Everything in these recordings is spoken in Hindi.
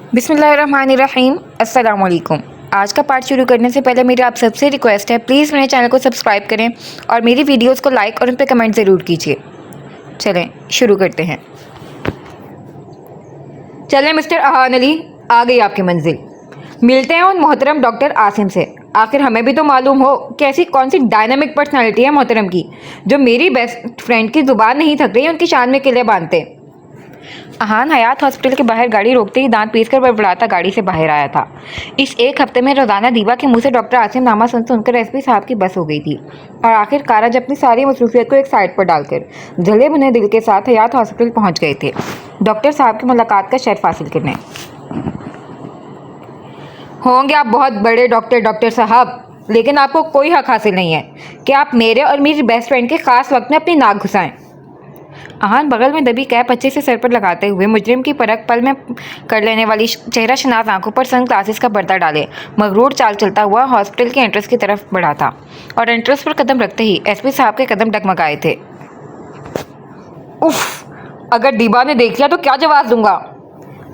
बिस्मिल्लाहिर्रहमानिर्रहीम। अस्सलाम वालेकुम। आज का पार्ट शुरू करने से पहले मेरी आप सबसे रिक्वेस्ट है, प्लीज़ मेरे चैनल को सब्सक्राइब करें और मेरी वीडियोस को लाइक और उन पर कमेंट ज़रूर कीजिए। चलें शुरू करते हैं। चलें मिस्टर अहान अली, आ गई आपकी मंजिल। मिलते हैं उन मोहतरम डॉक्टर आसिम से। आखिर हमें भी तो मालूम हो कि ऐसी कौन सी डायनामिक पर्सनैलिटी है मोहतरम की जो मेरी बेस्ट फ्रेंड की ज़ुबान नहीं थक रही उनकी शान में किले बांधते। अहान हयात हॉस्पिटल के बाहर गाड़ी रोकते ही दांत पीसकर बड़बड़ाता गाड़ी से बाहर आया था। इस एक हफ्ते में रोजाना दीवा के मुंह से डॉक्टर आसिम नामा सुनकर एसपी साहब की बस हो गई थी और आखिरकार आज अपनी सारी मसरूफियत को एक साइड पर डालकर जले भुने दिल के साथ हयात हॉस्पिटल पहुंच गए थे डॉक्टर साहब की मुलाकात का शर्फ हासिल करने। होंगे आप बहुत बड़े डॉक्टर साहब, लेकिन आपको कोई हक हासिल नहीं है कि आप मेरे और मेरी बेस्ट फ्रेंड के खास वक्त में अपनी नाक घुसाएं। अहान बगल में दबी कैप अच्छे से सर पर लगाते हुए मुजरिम की परख पल में कर लेने वाली चेहरा शनाज आंखों पर सन ग्लासेस का पर्दा डाले मगरूर चाल चलता हुआ हॉस्पिटल के एंट्रेंस की तरफ बढ़ा था और एंट्रेंस पर कदम रखते ही एसपी साहब के कदम डगमगाए थे। उफ, अगर दीबा ने देख लिया तो क्या जवाब दूंगा?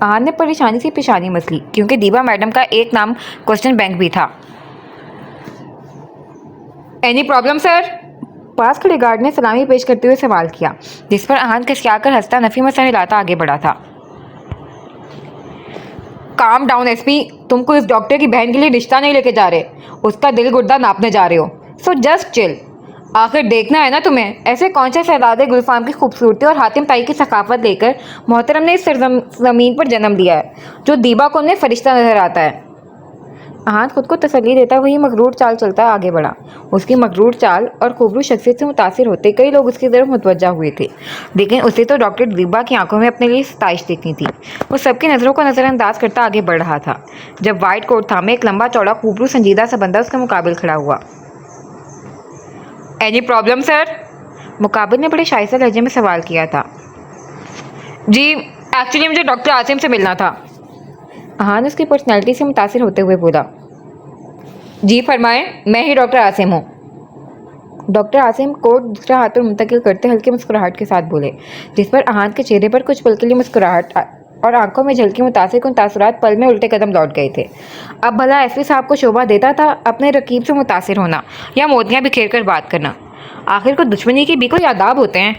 अहान ने परेशानी से पेशानी मसली, क्योंकि दीबा मैडम का एक नाम क्वेश्चन बैंक भी था। Any problem sir? पास खड़े गार्ड ने सलामी पेश करते हुए सवाल किया, जिस पर अहान खिसियाकर हंसता नफी में सर हिलाता आगे बढ़ा था। काम डाउन एसपी, तुमको इस डॉक्टर की बहन के लिए रिश्ता नहीं लेके जा रहे, उसका दिल गुर्दा नापने जा रहे हो, सो जस्ट चिल। आखिर देखना है ना तुम्हें, ऐसे कौन से शहजादे गुलफाम की खूबसूरती और हातिम ताई की सकाफत लेकर मोहतरम ने इस ज़मीन पर जन्म लिया है, जो दीबा को उन्हें फरिश्ता नजर आता है। अहान खुद को तसल्ली देता वही मगरूर चाल चलता आगे बढ़ा। उसकी मगरूर चाल और खूबरू शख्सियत से मुतासिर होते कई लोग उसकी तरफ मुतवज्जा हुए थे, लेकिन उसे तो डॉक्टर दीबा की आंखों में अपने लिए सताइश देखनी थी। वो सबकी नज़रों को नज़रअंदाज करता आगे बढ़ रहा था जब वाइट कोट थामे एक लंबा चौड़ा खूबरू संजीदा सा बंदा उसके मुकाबिल खड़ा हुआ। Any problem sir? मुकाबिल ने बड़े शाइस्ता लहजे में सवाल किया था। जी, एक्चुअली मुझे डॉक्टर आसिम से मिलना था। अहान उसकी पर्सनैलिटी से मुतासिर होते हुए बोला। जी फरमाएं, मैं ही डॉक्टर आसिम हूँ। डॉक्टर आसिम कोट दूसरा हाथ पर मुंतकिल करते हल्की मुस्कुराहट के साथ बोले, जिस पर अहान के चेहरे पर कुछ पल के लिए मुस्कुराहट और आंखों में झलकी मुतासिर तासुरात पल में उल्टे कदम लौट गए थे। अब भला एसपी साहब को शोभा देता था अपने रकीब से मुतासिर होना या मोतियाँ बिखेर कर बात करना? आखिर को दुश्मनी के भी कोई आदाब होते हैं।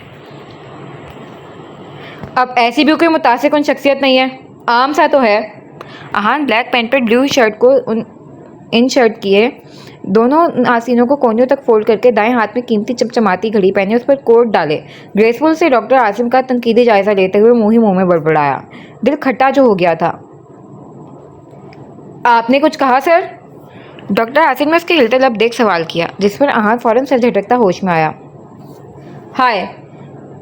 अब ऐसी भी कोई मुतासिर कौन शख्सियत नहीं है, आम सा तो है। अहान ब्लैक पैंट पर ब्लू शर्ट को इन शर्ट किए दोनों आसीनों को कोनियों तक फोल्ड करके दाएं हाथ में कीमती चमचमाती घड़ी पहने उस पर कोट डाले ग्रेसफुल से डॉक्टर आसिम का तनकीदी जायजा लेते हुए मुंह ही मुंह में बड़बड़ाया। दिल खट्टा जो हो गया था। आपने कुछ कहा सर? डॉक्टर आसिम ने उसके हिलते लब देख सवाल किया, जिस पर अहान फौरन सर झटकता होश में आया। हाय,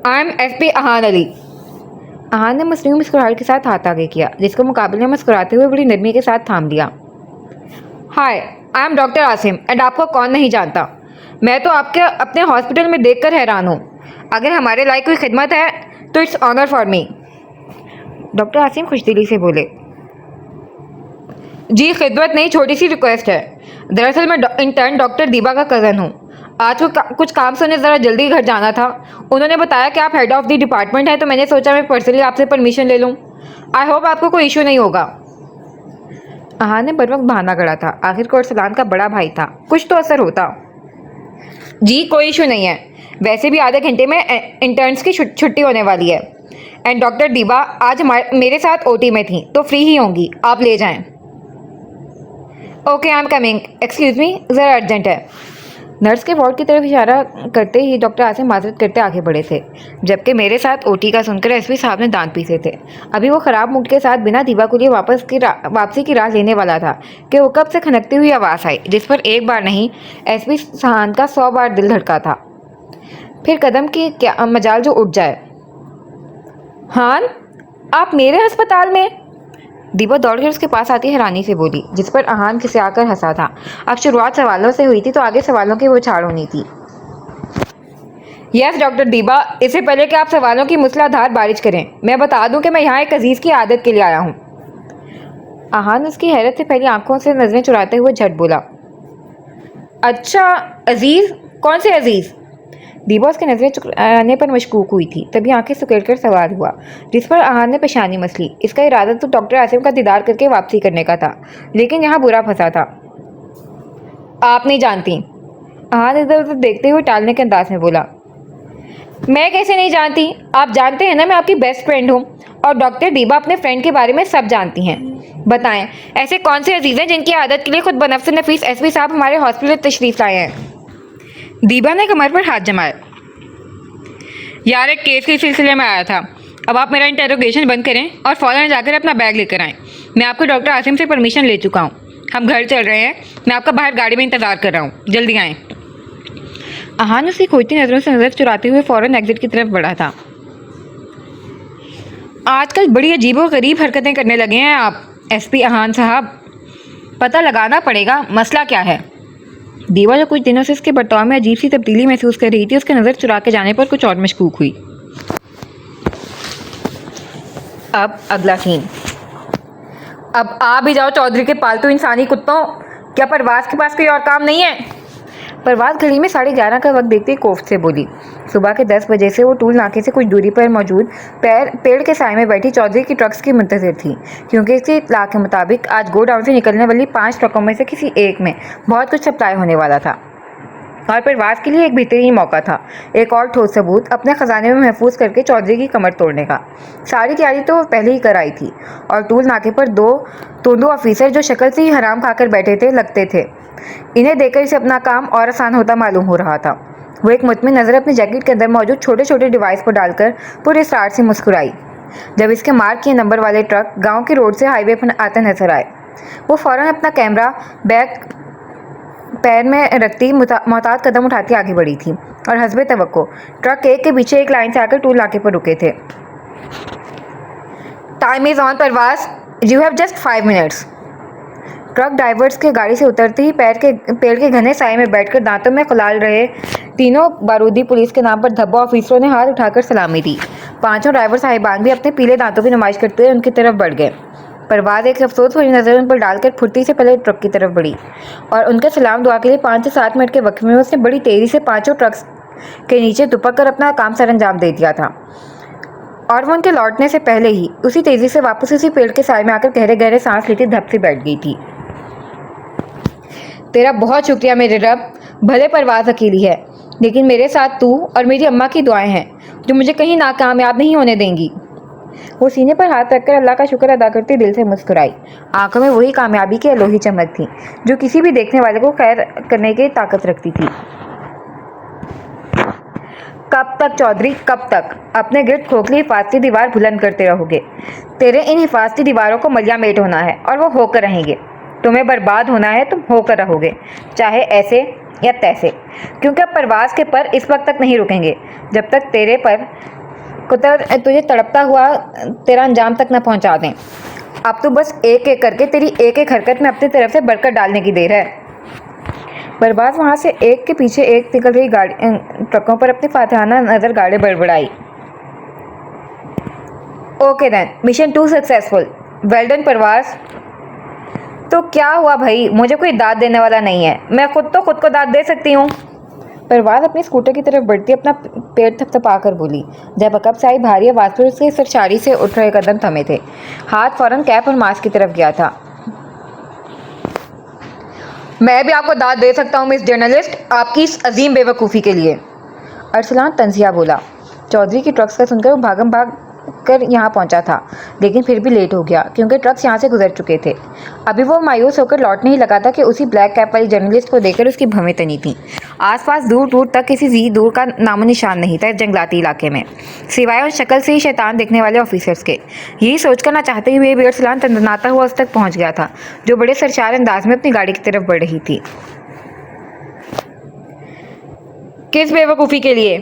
I M SP Ahaan Ali. Ahaan ने मसनूई मुस्कुराहट के साथ हाथ आगे किया, जिसको मुकाबले में मुस्कुराते हुए बड़ी नरमी के साथ थाम लिया। Hi, I am doctor Asim and आपको कौन नहीं जानता। मैं तो आपके अपने हॉस्पिटल में देखकर हैरान हूँ। अगर हमारे लायक कोई खिदमत है तो it's honour for me. Doctor Asim खुशदिली से बोले। जी खिदमत नहीं, छोटी सी रिक्वेस्ट है। दरअसल मैं इंटर्न डॉक्टर दीबा का कज़न हूँ। आज को कुछ काम से उन्हें ज़रा जल्दी घर जाना था। उन्होंने बताया कि आप हेड ऑफ द डिपार्टमेंट हैं, तो मैंने सोचा मैं पर्सनली आपसे परमिशन ले लूँ। आई होप आपको कोई इशू नहीं होगा। अहान ने बर वक्त बहाना गढ़ा था, आखिर को अरसलान का बड़ा भाई था, कुछ तो असर होता। जी कोई इशू नहीं है, वैसे भी आधे घंटे में इंटर्न्स की छुट्टी होने वाली है एंड डॉक्टर दीबा आज मेरे साथ ओटी में थी तो फ्री ही होंगी, आप ले जाएं। Okay I am coming, excuse me, ज़रा अर्जेंट है। नर्स के वार्ड की तरफ इशारा करते ही डॉक्टर आसिम माजरत करते आगे बढ़े थे, जबकि मेरे साथ ओटी का सुनकर एसपी साहब ने दांत पीसे थे। अभी वो ख़राब मूड के साथ बिना दीवा को लिए वापसी की राह लेने वाला था कि वो कब से खनकती हुई आवाज़ आई, जिस पर एक बार नहीं एसपी साहब का 100 बार दिल धड़का था। फिर कदम की क्या मजाल जो उठ जाए। हान, आप मेरे अस्पताल में? दीवा दौड़कर उसके पास आती हैरानी से बोली, जिस पर अहान खिसियाकर हंसा था। अब शुरुआत सवालों से हुई थी तो आगे सवालों की बौछार होनी थी। यस डॉक्टर दीबा, इससे पहले कि आप सवालों की मूसलाधार बारिश करें, मैं बता दूं कि मैं यहाँ एक अजीज़ की आदत के लिए आया हूँ। अहान उसकी हैरत से पहली आंखों से नजरें चुराते हुए झट बोला। अच्छा अजीज़, कौन से अजीज़? दीबा उसकी नजरें चुराने पर मशकूक हुई थी। तभी आंखें सुकेड़ कर सवाल हुआ, जिस पर आहान ने पेशानी मसली। इसका इरादा तो डॉक्टर आसिम का दीदार करके वापसी करने का था, लेकिन यहाँ बुरा फंसा था। आप नहीं जानती, आहान इधर उधर देखते हुए टालने के अंदाज में बोला। मैं कैसे नहीं जानती? आप जानते हैं ना मैं आपकी बेस्ट फ्रेंड हूँ, और डॉक्टर दीबा अपने फ्रेंड के बारे में सब जानती हैं। बताएं, ऐसे कौन से अजीज हैं जिनकी आदत के लिए खुद बनफ्स नफीस एसपी साहब हमारे हॉस्पिटल तशरीफ लाए हैं? दीबा ने कमर पर हाथ जमाया। यार, एक केस के सिलसिले में आया था। अब आप मेरा इंटेरोगेशन बंद करें और फौरन जाकर अपना बैग लेकर आएं। मैं आपको डॉक्टर आसिम से परमिशन ले चुका हूँ। हम घर चल रहे हैं। मैं आपका बाहर गाड़ी में इंतजार कर रहा हूँ, जल्दी आएँ। आहान उसकी खोजती नजरों से नजर चुराते हुए फौरन एग्जिट की तरफ बढ़ा था। आजकल बड़ी अजीबोगरीब हरकतें करने लगे हैं आप, एसपी आहान साहब। पता लगाना पड़ेगा मसला क्या है। दीवा जो कुछ दिनों से उसके बर्ताव में अजीब सी तब्दीली महसूस कर रही थी, उसके नज़र चुरा के जाने पर कुछ और मशकूक हुई। अब अगला सीन। अब आ भी जाओ चौधरी के पालतू इंसानी कुत्तों। क्या परवाज़ के पास कोई और काम नहीं है? परवाज़ घड़ी में 11:30 का वक्त देखते ही कोफ्त से बोली। सुबह के 10 बजे से वो टूल नाके से कुछ दूरी पर मौजूद पेड़ के साए में बैठी चौधरी की ट्रक्स की मुंतज़िर थी, क्योंकि इसकी इत्तला के मुताबिक आज गोडाउन से निकलने वाली 5 ट्रकों में से किसी एक में बहुत कुछ सप्लाई होने वाला था, और परवाज़ के लिए एक बेहतरीन मौका था एक और ठोस सबूत अपने ख़जाने में महफूज करके चौधरी की कमर तोड़ने का। सारी तैयारी तो पहले ही कर आई थी, और टूल नाके पर 2 तोंदू ऑफिसर जो शक्ल से ही हराम खाकर बैठे थे लगते थे। इन्हें देखकर इसे अपना काम और आसान होता मालूम हो रहा था। वो एक मुतमिन नज़र अपनी जैकेट के अंदर मौजूद छोटे छोटे डिवाइस पर डालकर पूरे स्टार से मुस्कुराई जब इसके मार्क किए नंबर वाले ट्रक गांव की रोड से हाईवे पर आते नजर आए। वो फौरन अपना कैमरा बैग पैर में रखती मोहतात कदम उठाती आगे बढ़ी थी, और हस्बे तवक्को ट्रक एक के पीछे एक लाइन से आकर टूल नाके पर रुके थे। Time is on Parwaz, you have just 5 minutes. Truck drivers के गाड़ी से उतरते ही पेड़ के घने साए में बैठकर दांतों में खलाल रहे तीनों बारूदी पुलिस के नाम पर धब्बा ऑफिसरों ने हाथ उठाकर सलामी दी। 5 ड्राइवर साहिबान भी अपने पीले दांतों की नुमाइश करते हुए उनकी तरफ बढ़ गए। परवाज़ एक अफसोस भरी नज़र उन पर डालकर फुर्ती से पहले ट्रक की तरफ बढ़ी, और उनके सलाम दुआ के लिए 5 से 7 मिनट के वक्त में उसने बड़ी तेज़ी से 5 ट्रक्स के नीचे दुपक कर अपना काम सर अंजाम दे दिया था, और वो उनके लौटने से पहले ही उसी तेज़ी से वापस उसी पेड़ के साए में आकर गहरे गहरे सांस लेती धप से बैठ गई थी। तेरा बहुत शुक्रिया मेरे रब। भले परवाज़ अकेली है, लेकिन मेरे साथ तू और मेरी अम्मा की दुआएं हैं जो मुझे कहीं नाकामयाब नहीं होने देंगी। वो सीने पर हाथ रखकर अल्लाह का शुक्र अदा करती दिल से मुस्कुराई। आंखों में वही कामयाबी की अलोही चमक थी जो किसी भी देखने वाले को खैर करने की ताकत रखती थी। कब तक चौधरी, कब तक अपने गिर्द खोखली हिफाजती दीवार बुलंद करते रहोगे? तेरे इन हिफाजती दीवारों को मलिया मेट होना है, और वो होकर रहेंगे। तुम्हें बर्बाद होना है, तुम होकर रहोगे, चाहे ऐसे या तैसे, क्योंकि अब परवाज़ के पर इस वक्त तक नहीं रुकेंगे जब तक तेरे पर तुझे तड़पता हुआ तेरा अंजाम तक न पहुंचा दें। अब तो बस एक एक करके तेरी एक एक हरकत में अपनी तरफ से बरकत डालने की देर है। परवाज़ वहाँ से एक के पीछे एक निकल रही ट्रकों पर अपनी फातिहाना नज़र गाड़े बड़बड़ाई। Okay then, mission 2 successful, well done Parwaz. तो क्या हुआ भाई, मुझे कोई दाद देने वाला नहीं है, मैं खुद को दाद दे सकती हूँ। परवाज़ अपने स्कूटर की तरफ बढ़ती अपना पेड़ थपथपा कर बोली, जब अकब से आई भारी आवाज़ पर उसके सरशारी से उठ रहे कदम थमे थे। हाथ फौरन कैप और मास्क की तरफ गया था। मैं भी आपको दाद दे सकता हूँ मिस जर्नलिस्ट, आपकी इस अजीम बेवकूफ़ी के लिए, अरसलान तंजिया बोला। चौधरी की ट्रक्स का सुनकर वो भागम भाग कर यहाँ पहुँचा था, लेकिन फिर भी लेट हो गया क्योंकि ट्रक्स यहाँ से गुजर चुके थे। अभी वो मायूस होकर लौटने ही लगा था कि उसी ब्लैक कैप वाली जर्नलिस्ट को देखकर उसकी भवें तनी थीं। आसपास दूर दूर तक किसी जी दूर का नामो निशान नहीं था इस जंगलाती इलाके में, सिवाय उन शक्ल से ही शैतान देखने वाले ऑफिसर्स के। यही सोचकर ना चाहते हुए भी अरसलान तंदनाता हुआ उस तक पहुँच गया था, जो बड़े सरशार अंदाज में अपनी गाड़ी की तरफ बढ़ रही थी। किस बेवकूफ़ी के लिए?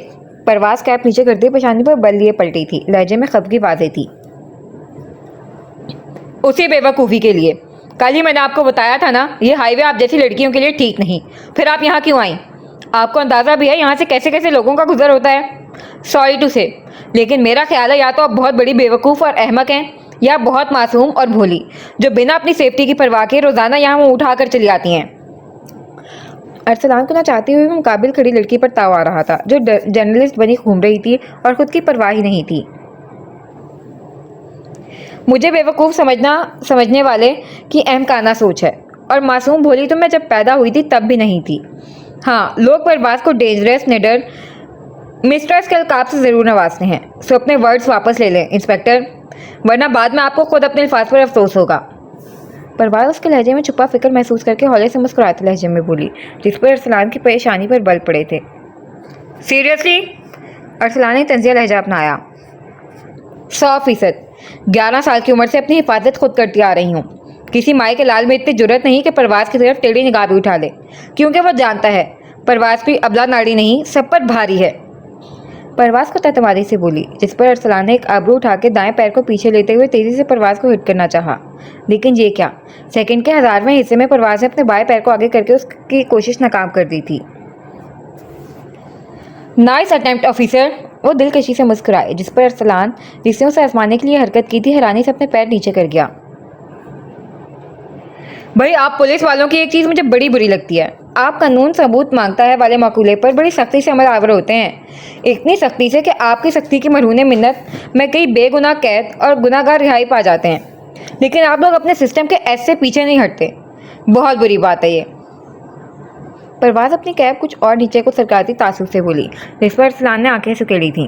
परवाज़ कैप नीचे करते पेशानी पर बल लिए पलटी थी, लहजे में खफगी बातें थी। उसी बेवकूफ़ी के लिए। कल ही मैंने आपको बताया था ना, ये हाईवे आप जैसी लड़कियों के लिए ठीक नहीं। फिर आप यहाँ क्यों आई? आपको अंदाज़ा भी है यहाँ से कैसे कैसे लोगों का गुजर होता है? सॉरी टू से, लेकिन मेरा ख्याल है या तो आप बहुत बड़ी बेवकूफ़ और अहमक हैं, या बहुत मासूम और भोली, जो बिना अपनी सेफ्टी की परवाह के रोज़ाना यहाँ मुँह उठाकर चली आती हैं। अरसलान को ना चाहते हुए भी मुकाबिल खड़ी लड़की पर ताव आ रहा था, जो जर्नलिस्ट बनी घूम रही थी और खुद की परवाह ही नहीं थी। मुझे बेवकूफ़ समझने वाले की अहमकाना सोच है, और मासूम भोली तो मैं जब पैदा हुई थी तब भी नहीं थी। हाँ, लोग परवाज़ को डेंजरस, निडर, मिस्ट्रेस के अलकाब से ज़रूर नवाजते हैं। सो अपने वर्ड्स वापस ले लें इंस्पेक्टर, वरना बाद में आपको खुद अपने अल्फाज पर अफसोस होगा। परवाज़ उसके लहजे में छुपा फिक्र महसूस करके हौले से मुस्कुराते लहजे में बोली, जिस पर अरसलान की परेशानी पर बल पड़े थे। सीरियसली? अरसलान ने तंजिया लहजा अपनाया। 100%। 11 साल की उम्र से अपनी हिफाजत खुद करती आ रही हूँ। किसी माए के लाल में इतनी जुर्रत नहीं कि परवाज़ की तरफ टेढ़ी निगाह भी उठा ले, क्योंकि वो जानता है परवाज़ कोई अबला नाड़ी नहीं, सब पर भारी है। परवाज़ को ततवादी से बोली, जिस पर अरसलान ने एक आबरू उठा के दाएं पैर को पीछे लेते हुए तेजी से परवाज़ को हिट करना चाहा, लेकिन ये क्या, सेकंड के 1000वें हिस्से में परवाज़ ने अपने बाएं पैर को आगे करके उसकी कोशिश नाकाम कर दी थी। नाइस अटेम्प्ट ऑफिसर, वो दिलकशी से मुस्कुराए, जिस पर अरसलान, जिसने उसे आजमाने के लिए हरकत की थी, हैरानी से अपने पैर नीचे कर गया। भाई, आप पुलिस वालों की एक चीज़ मुझे बड़ी बुरी लगती है, आप कानून सबूत मांगता है वाले मकूले पर बड़ी सख्ती से अमल आवर होते हैं। इतनी सख्ती से कि आपकी सख्ती की मरहून मिन्नत में कई बेगुनाह कैद और गुनाहगार रिहाई पा जाते हैं, लेकिन आप लोग अपने सिस्टम के ऐसे पीछे नहीं हटते। बहुत बुरी बात है ये। परवाज़ अपनी कैब कुछ और नीचे को सरकाती तासुब से बोली, जिस पर अरसलान ने आंखें सुकेड़ी थीं।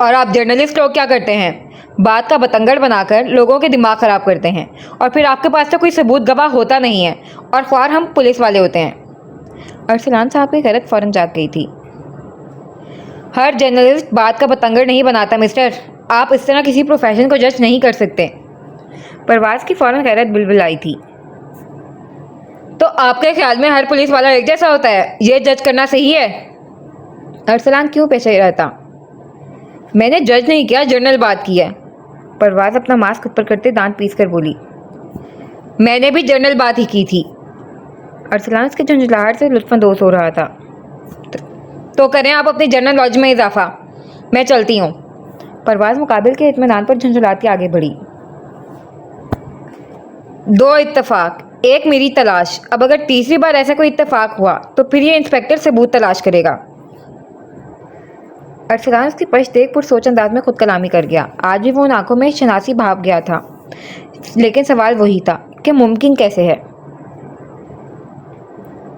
और आप जर्नलिस्ट लोग क्या करते हैं? बात का बतंगड़ बनाकर लोगों के दिमाग ख़राब करते हैं, और फिर आपके पास तो कोई सबूत गवाह होता नहीं है, और ख्वार हम पुलिस वाले होते हैं। अरसलान साहब की गैरत फ़ौरन जाग गई थी। हर जर्नलिस्ट बात का बतंगड़ नहीं बनाता मिस्टर, आप इस तरह किसी प्रोफेशन को जज नहीं कर सकते। परवाज़ की फ़ौरन गैरत बिलबिलाई थी। तो आपके ख्याल में हर पुलिस वाला एक जैसा होता है, ये जज करना सही है? अरसलान क्यों पेशे रहता? मैंने जज नहीं किया, जर्नल बात की है। परवाज़ अपना मास्क ऊपर करते दांत पीस कर बोली, मैंने भी जर्नल बात ही की थी। अरसलान उसके झुंझलाहट से लुत्फ़अंदोज़ हो रहा था। तो करें आप अपनी जर्नल लॉज में इजाफा, मैं चलती हूँ। परवाज़ मुकाबिल के इत्मीनान पर झुंझलाती आगे बढ़ी। 2 इत्तेफाक, एक मेरी तलाश। अब अगर तीसरी बार ऐसा कोई इत्तेफाक हुआ तो फिर ये इंस्पेक्टर सबूत तलाश करेगा। अरसलान उसकी पश देख पुरसोच अंदाज में खुद कलामी कर गया। आज भी वो उन आंखों में शनासी भाप गया था, लेकिन सवाल वही था कि मुमकिन कैसे है।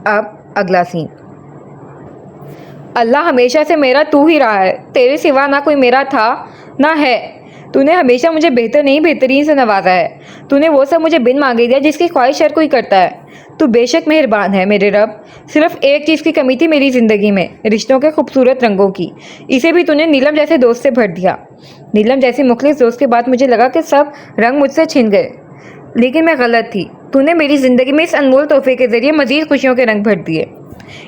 अब अगला सीन। अल्लाह हमेशा से मेरा तू ही रहा है, तेरे सिवा ना कोई मेरा था ना है। तूने हमेशा मुझे बेहतर नहीं बेहतरीन से नवाजा है। तूने वो सब मुझे बिन मांगे दिया जिसकी ख्वाहिश हर कोई करता है। तू बेशक मेहरबान है मेरे रब। सिर्फ एक चीज़ की कमी थी मेरी ज़िंदगी में, रिश्तों के खूबसूरत रंगों की। इसे भी तूने नीलम जैसे दोस्त से भर दिया। नीलम जैसी मुखलिस दोस्त के बाद मुझे लगा कि सब रंग मुझसे छिन गए, लेकिन मैं गलत थी। तूने मेरी ज़िंदगी में इस अनमोल तोहफे के ज़रिए मज़ीद खुशियों के रंग भर दिए।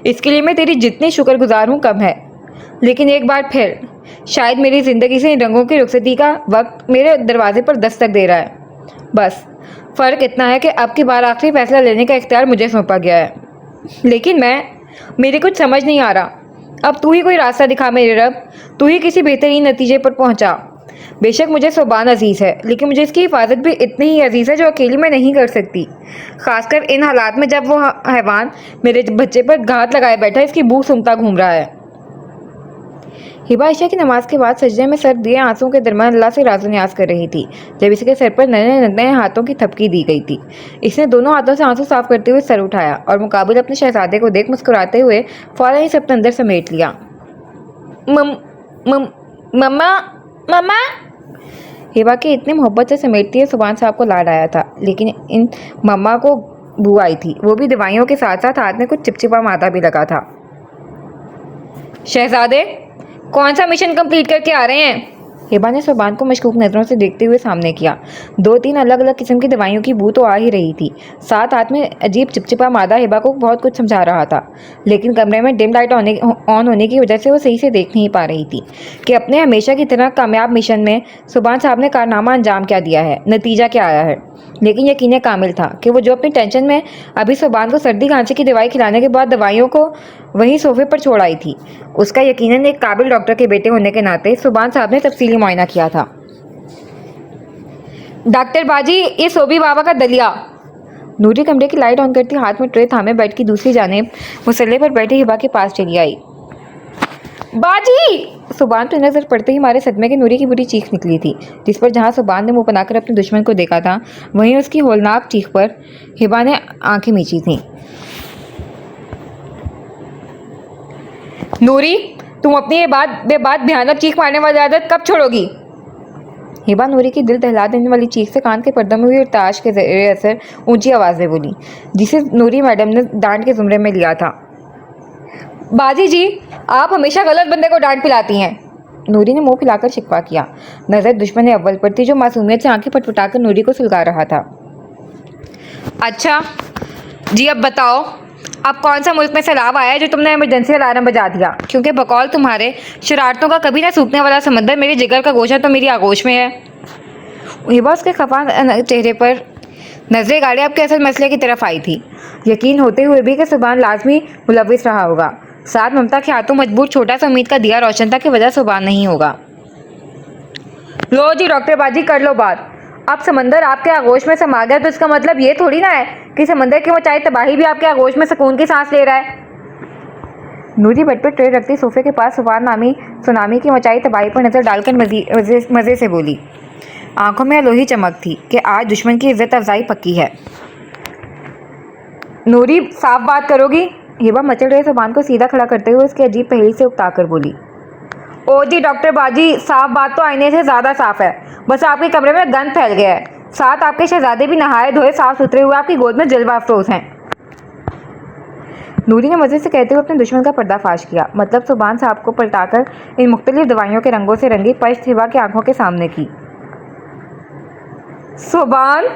इसके लिए मैं तेरी जितनी शुक्रगुजार हूँ कम है। लेकिन एक बार फिर शायद मेरी ज़िंदगी से इन रंगों की रुखसती का वक्त मेरे दरवाजे पर दस्तक दे रहा है। बस फ़र्क इतना है कि अब की बार आखिरी फैसला लेने का इख्तियार मुझे सौंपा गया है, लेकिन मेरी कुछ समझ नहीं आ रहा। अब तू ही कोई रास्ता दिखा मेरे रब, तू ही किसी बेहतरीन नतीजे पर पहुंचा। बेशक मुझे सोबान अजीज़ है, लेकिन मुझे इसकी हिफाजत भी इतनी ही अजीज़ है जो अकेली मैं नहीं कर सकती, ख़ासकर इन हालात में जब वो हैवान मेरे बच्चे पर घात लगाए बैठा इसकी भूख सूंघता घूम रहा है। हिबा इशा की नमाज के बाद सजदे में सर दिए आंसुओं के दरमियान अल्लाह से राज़ो न्याज कर रही थी, जब इसके सर पर नन्हे नन्हे हाथों की थपकी दी गई थी। इसने दोनों हाथों से आंसू साफ करते हुए सर उठाया और मुकाबिल अपने शहजादे को देख मुस्कुराते हुए फौरन ही सब अंदर समेट लिया। मम्मा मम्मा। हिबा के इतनी मोहब्बत से समेटती है सुभान साहब को लाड आया था, लेकिन इन मम्मा को बू आई थी, वो भी दवाइयों के साथ साथ हाथ में कुछ चिपचिपा मादा भी लगा था। शहजादे, कौन सा मिशन कंप्लीट करके आ रहे हैं? हिबा ने सुभान को मशकूक नज़रों से देखते हुए सामने किया। 2-3 अलग अलग किस्म की दवाइयों की बू तो आ ही रही थी, साथ हाथ में अजीब चिपचिपा मादा हिबा को बहुत कुछ समझा रहा था, लेकिन कमरे में डिम लाइट ऑन होने की वजह से वो सही से देख नहीं पा रही थी कि अपने हमेशा की तरह कामयाब मिशन में सुभान साहब ने कारनामा अंजाम क्या दिया है, नतीजा क्या आया है। लेकिन यकीन कामिल था कि वो जो अपनी टेंशन में अभी सुभान को सर्दी खांसी की दवाई खिलाने के बाद दवाइयों को वहीं सोफे पर छोड़ आई थी, उसका यकीनन एक काबिल डॉक्टर के बेटे होने के नाते सुभान साहब ने तफसीली मुआयना किया था। डॉक्टर बाजी, ये सोबी बाबा का दलिया। नूरी कमरे की लाइट ऑन करती हाथ में ट्रे थामे बेड की दूसरी जानिब मुसल्ले पर बैठी हिबा के पास चली आई। बाजी! सुबान पर नजर पड़ते ही मारे सदमे के नूरी की बुरी चीख निकली थी, जिस पर जहां सुबान ने मुंह बनाकर अपने दुश्मन को देखा था, वहीं उसकी होलनाक चीख पर हिबा ने आंखें मींची थीं। नूरी, तुम अपनी ये बेबात भयानक चीख मारने वाली आदत कब छोड़ोगी? हिबा नूरी की दिल दहला देने वाली चीख से कान के पर्दों में हुई और ताश के ज़ेरे असर ऊंची आवाज़ में बोली, जिसे नूरी मैडम ने डांट के ज़ुमरे में लिया था। बाजी जी, आप हमेशा गलत बंदे को डांट पिलाती हैं। नूरी ने मुंह फैलाकर शिकवा किया। नज़र दुश्मन अव्वल पर थी, जो मासूमियत से आंखें पटपटाकर नूरी को सुलगा रहा था। अच्छा जी, अब बताओ, अब कौन सा मुल्क में सैलाब आया है जो तुमने इमरजेंसी अलार्म बजा दिया? क्योंकि बकौल तुम्हारे शरारतों का कभी ना सूखने वाला समंदर मेरे जिगर का गोशा तो मेरी आगोश में है। हिबा उसके खफा चेहरे पर नजरें गाड़े आपके असल मसले की तरफ आई थी, यकीन होते हुए भी कि सुबान लाजमी मुलविस रहा होगा। साथ ममता के हाथों मजबूर छोटा सा उम्मीद का दिया रोशन था कि वजह सुबान नहीं होगा। लो जी डॉक्टर बाजी, कर लो बात। अब समंदर आपके आगोश में समा गया तो इसका मतलब ये थोड़ी ना है कि समंदर की मचाई तबाही भी आपके आगोश में सुकून की सांस ले रहा है। नूरी बेड पर ट्रे रखती सोफे के पास सुबान नामी सुनामी की मचाई तबाही पर नजर डालकर मजे से बोली। आंखों में लोही चमक थी कि आज दुश्मन की इज्जत अफजाई पक्की है। नूरी, साफ बात करोगी? हिबा मचल रहे सुबान को सीधा खड़ा करते हुए उसकी अजीब पहेली से उकताकर बोली। ओ जी डॉक्टर बाजी, साफ बात तो आईने से ज़्यादा साफ है, बस आपके कमरे में गंद फैल गया है। साथ आपके शहजादे भी नहाए धोए साफ सुथरे हुए आपकी गोद में जलवा अफरोज हैं। नूरी ने मजे से कहते हुए अपने दुश्मन का पर्दाफाश किया, मतलब सुबान साहब को पलटाकर इन मुख्तलिफ दवाइयों के रंगों से रंगी पश्त हिबा की आंखों के सामने की। सुबान!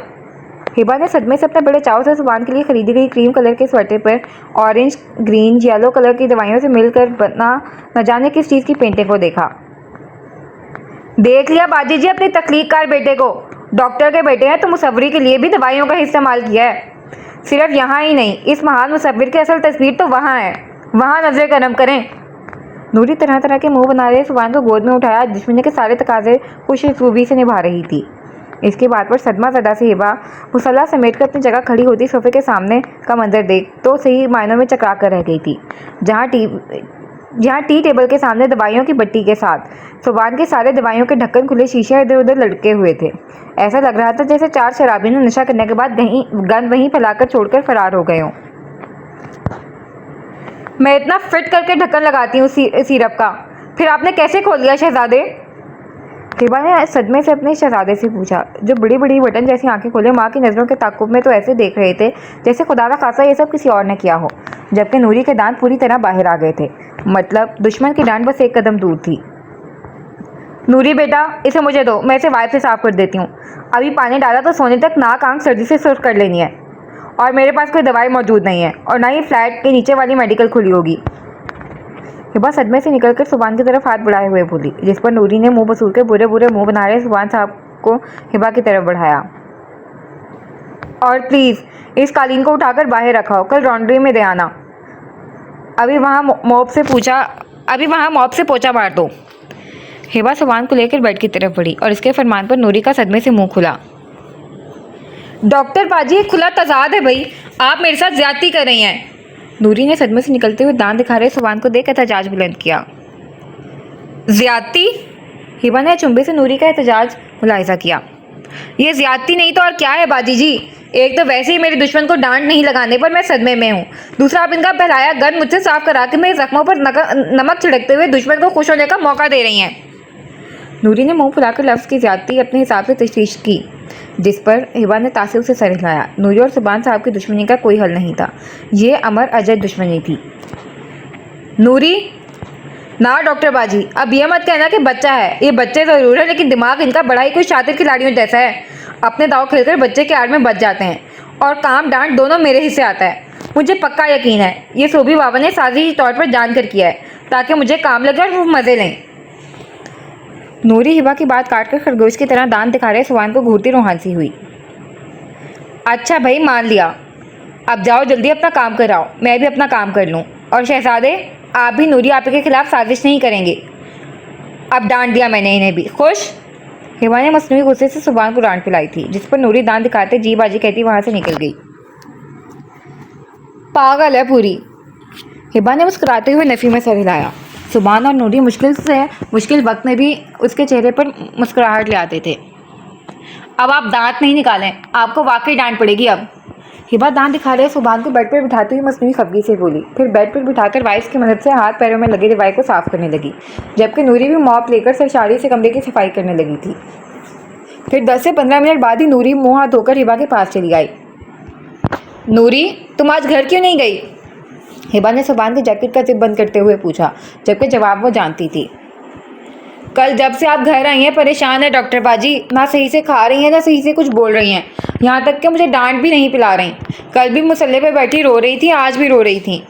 हिबा ने सदमे से अपने बड़े चाव से सुबान के लिए खरीदी गई क्रीम कलर के स्वेटर पर ऑरेंज, ग्रीन, येलो कलर की दवाइयों से मिलकर बना न जाने किस चीज़ की पेंटिंग को देखा। देख लिया बाजी जी अपने तख्लीककार बेटे को, डॉक्टर के बेटे हैं तो मुसव्वरी के लिए भी दवाइयों का इस्तेमाल किया है। सिर्फ यहाँ ही नहीं, इस महान मुसव्विर की असल तस्वीर तो वहाँ है, वहाँ नजर करम करें। नूरी तरह तरह के मुंह बना रहे सुबान को गोद में उठाया, दुश्मनी के सारे तकाजे खुश खूबी से निभा रही थी। इसके बाद पर सदमा ज़दा से हिबा मुसल्ला समेट कर अपनी जगह खड़ी होती सोफे के सामने का मंजर देख तो सही मायनों में चकरा कर रह गई थी, जहाँ टी टेबल के सामने दवाइयों की बट्टी के साथ सुबान के सारे दवाइयों के ढक्कन खुले शीशे इधर उधर लटके हुए थे। ऐसा लग रहा था जैसे चार शराबी ने नशा करने के बाद गंद वहीं फैलाकर छोड़कर फरार हो गए हों। मैं इतना फिट करके ढक्कन लगाती हूँ सिरप का, फिर आपने कैसे खोल लिया शहजादे? हिबा ने सदमे से अपने शहजादे से पूछा, जो बड़ी बड़ी बटन जैसी आंखें खोले माँ की नज़रों के ताक़ुब में तो ऐसे देख रहे थे जैसे खुदा का खासा ये सब किसी और ने किया हो, जबकि नूरी के दांत पूरी तरह बाहर आ गए थे, मतलब दुश्मन की डांट बस एक कदम दूर थी। नूरी बेटा, इसे मुझे दो, मैं इसे वाइप से साफ कर देती हूँ। अभी पानी डाला तो सोने तक नाक आंख सर्दी से सुर्ख कर लेनी है, और मेरे पास कोई दवाई मौजूद नहीं है, और ना ही फ्लैट के नीचे वाली मेडिकल खुली होगी। हिबा सदमे से निकलकर सुबान की तरफ हाथ बढ़ाए हुए बोली, जिस पर नूरी ने मुंह बसूल के बुरे बुरे मुंह बना रहे सुबान साहब को हिबा की तरफ बढ़ाया। और प्लीज़ इस कालीन को उठाकर बाहर रखाओ, कल लॉन्ड्री में दे आना। अभी वहाँ मॉप से पोछा मार दो। हिबा सुबान को लेकर बेड की तरफ बढ़ी और इसके फरमान पर नूरी का सदमे से मुंह खुला। डॉक्टर बाजी, खुला तजाद है भाई, आप मेरे साथ ज्यादती कर रही हैं। नूरी ने सदमे से निकलते हुए दांत दिखा रहे सुबान को देख एहतजाज बुलंद किया। ज्यादती? हिबा ने चुंबे से नूरी का एहतजाज मुलाहिजा किया। ये ज्यादती नहीं तो और क्या है बाजी जी? एक तो वैसे ही मेरे दुश्मन को डांट नहीं लगाने पर मैं सदमे में हूँ, दूसरा आप इनका बहलाया गन मुझसे साफ करा के मेरे जख्मों पर नमक छिड़कते हुए दुश्मन को खुश होने का मौका दे रही हैं। नूरी ने मुंह फुलाकर लफ्ज़ की ज्यादती अपने हिसाब से तशवीश की, जिस पर हिबा ने तासुब से सर हिलाया। नूरी और सुबान साहब की दुश्मनी का कोई हल नहीं था, ये अमर अजय दुश्मनी थी। नूरी, ना डॉक्टर बाजी, अब ये मत कहना कि बच्चा है, ये बच्चे ज़रूर है लेकिन दिमाग इनका बड़ा ही कोई शातिर खिलाड़ियों जैसा है। अपने दाव खेलकर बच्चे के आड़ में बच जाते हैं, और काम डांट दोनों मेरे हिस्से आता है। मुझे पक्का यकीन है ये सोबी बाबा ने साजिशी तौर पर जानकर किया है, ताकि मुझे काम लगे और वो मज़े लें। नूरी हिबा की बात काटकर खरगोश की तरह दांत दिखा रहे सुबान को घूरती रोहानसी हुई। अच्छा भाई, मान लिया, अब जाओ जल्दी अपना काम कराओ, मैं भी अपना काम कर लूँ। और शहजादे, आप भी नूरी आपके खिलाफ साजिश नहीं करेंगे। अब डांट दिया मैंने इन्हें भी, खुश? हिबा ने मसनूई गुस्से से सुबान को डांट पिलाई थी, जिस पर नूरी दांत दिखाते जी बाजी कहती वहाँ से निकल गई। पागल है पूरी। हिबा ने मुस्कुराते हुए नफ़ी में सर हिलाया। सुभान और नूरी मुश्किल वक्त में भी उसके चेहरे पर मुस्कुराहट ले आते थे। अब आप दांत नहीं निकालें, आपको वाकई डांट पड़ेगी अब। हिबा दांत दिखा रहे सुभान को बेड पर बिठाती हुई मसनूई खफगी से बोली। फिर बेड पर बिठाकर वाइप्स की मदद से हाथ पैरों में लगे दवाई को साफ करने लगी, जबकि नूरी भी मॉप लेकर सरशाड़ी से कमरे की सफाई करने लगी थी। फिर 10 से 15 मिनट बाद ही नूरी मुंह हाथ धोकर हिबा के पास चली आई। नूरी, तुम आज घर क्यों नहीं गई? हिबा ने सुभान के जैकेट का जिप बंद करते हुए पूछा, जबकि जवाब वो जानती थी। कल जब से आप घर आई हैं परेशान है डॉक्टर बाजी, ना सही से खा रही हैं ना सही से कुछ बोल रही हैं, यहाँ तक कि मुझे डांट भी नहीं पिला रही। कल भी मुसल्ले पे बैठी रो रही थी, आज भी रो रही थी।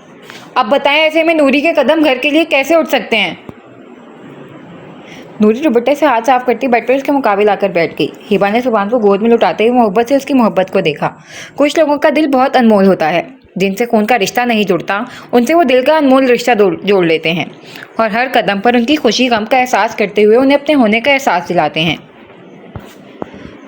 अब बताएं ऐसे में नूरी के कदम घर के लिए कैसे उठ सकते हैं? नूरी दुपट्टे से हाथ साफ करती बेड पर उसके मुकाबले आकर बैठ गई। हिबा ने सुभान को गोद में लुटाते हुए मोहब्बत से उसकी मोहब्बत को देखा। कुछ लोगों का दिल बहुत अनमोल होता है, जिनसे खून का रिश्ता नहीं जुड़ता उनसे वो दिल का अनमोल रिश्ता जोड़ लेते हैं और हर कदम पर उनकी खुशी गम का एहसास करते हुए उन्हें अपने होने का एहसास दिलाते हैं।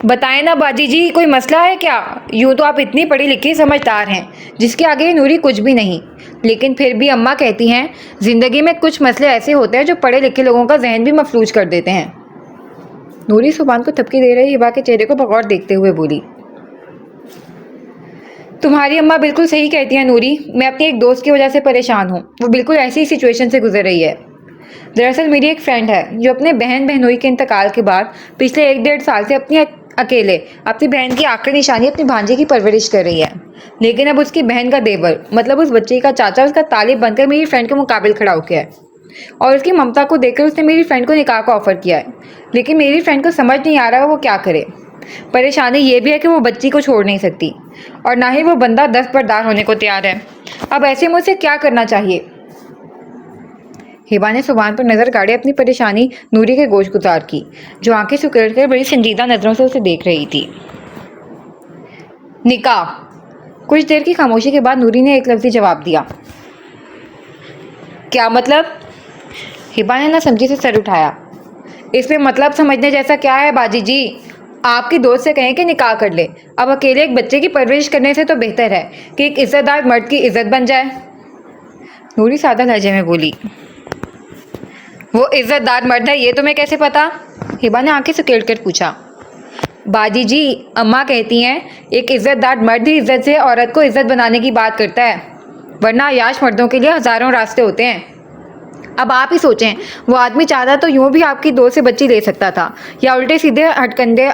बताएं ना बाजी जी, कोई मसला है क्या? यूँ तो आप इतनी पढ़ी लिखी समझदार हैं, जिसके आगे नूरी कुछ भी नहीं, लेकिन फिर भी अम्मा कहती हैं ज़िंदगी में कुछ मसले ऐसे होते हैं जो पढ़े लिखे लोगों का जहन भी मफलूज कर देते हैं। नूरी सुभान को थपकी दे रही हिबा के चेहरे को बगौर देखते हुए बोली। तुम्हारी अम्मा बिल्कुल सही कहती हैं नूरी, मैं अपनी एक दोस्त की वजह से परेशान हूँ। वो बिल्कुल ऐसी ही सिचुएशन से गुजर रही है। दरअसल मेरी एक फ्रेंड है जो अपने बहन बहनोई के इंतकाल के बाद पिछले 1-1.5 साल से अकेले अपनी बहन की आखिरी निशानी अपनी भांजे की परवरिश कर रही है। लेकिन अब उसकी बहन का देवर, मतलब उस बच्चे का चाचा, उसका तालिब बनकर मेरी फ्रेंड के मुकाबले खड़ा हो गया है और उसकी ममता को देखकर उसने मेरी फ्रेंड को निकाह का ऑफर किया है। लेकिन मेरी फ्रेंड को समझ नहीं आ रहा वो क्या करे। परेशानी ये भी है कि वो बच्ची को छोड़ नहीं सकती और ना ही वो बंदा दस्तबरदार होने को तैयार है। अब ऐसे में उसे क्या करना चाहिए? हिबा ने सुभान पर नजर गाड़ी अपनी परेशानी नूरी के गोश गुजार की, जो आंखें सुकड़ कर बड़ी संजीदा नजरों से उसे देख रही थी। निकाह। कुछ देर की खामोशी के बाद नूरी ने एक लफ्ज़ी जवाब दिया। क्या मतलब? हिबा ने ना समझी से सर उठाया। इसमें मतलब समझने जैसा क्या है बाजी जी? आपकी दोस्त से कहें कि निकाह कर ले। अब अकेले एक बच्चे की परवरिश करने से तो बेहतर है कि एक इज्जतदार मर्द की इज्जत बन जाए। नूरी सादा लहजे में बोली। वो इज्जतदार मर्द है ये तुम्हें कैसे पता? हिबा ने आंखें सुकेड़ कर पूछा। बाजी जी, अम्मा कहती हैं एक इज्जतदार मर्द ही इज्जत से औरत को इज्जत बनाने की बात करता है, वरना अयाश मर्दों के लिए हज़ारों रास्ते होते हैं। अब आप ही सोचें, वो आदमी चाहता तो यूँ भी आपकी दोस्त से बच्ची ले सकता था, या उल्टे सीधे हटकंडे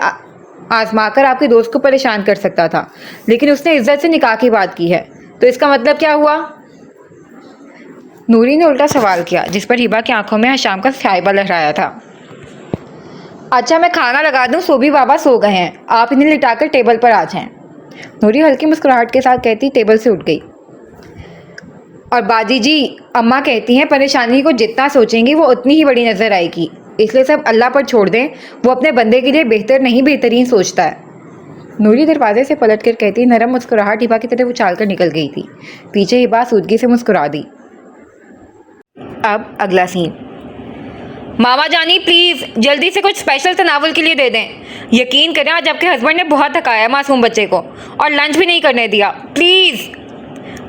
आजमा कर आपकी दोस्त को परेशान कर सकता था, लेकिन उसने इज्जत से निकाह की बात की है। तो इसका मतलब क्या हुआ? नूरी ने उल्टा सवाल किया, जिस पर हिबा की आंखों में हशाम का साहिबा लहराया था। अच्छा मैं खाना लगा दूं, सोबी बाबा सो गए हैं, आप इन्हें लिटाकर टेबल पर आ जाएं। नूरी हल्की मुस्कुराहट के साथ कहती टेबल से उठ गई। और बाजी जी, अम्मा कहती हैं परेशानी को जितना सोचेंगी वो उतनी ही बड़ी नजर आएगी, इसलिए सब अल्लाह पर छोड़ दें, वो अपने बंदे के लिए बेहतर नहीं बेहतरीन सोचता है। नूरी दरवाजे से पलट कर कहती नरम मुस्कुराहट हिबा की तरफ उछाल कर निकल गई थी। पीछे हिबा सूदगी से मुस्कुरा दी। अब अगला सीन। मामा जानी प्लीज़ जल्दी से कुछ स्पेशल तनावुल के लिए दे दें। यकीन करें आज आपके हस्बैंड ने बहुत थकाया मासूम बच्चे को और लंच भी नहीं करने दिया, प्लीज़।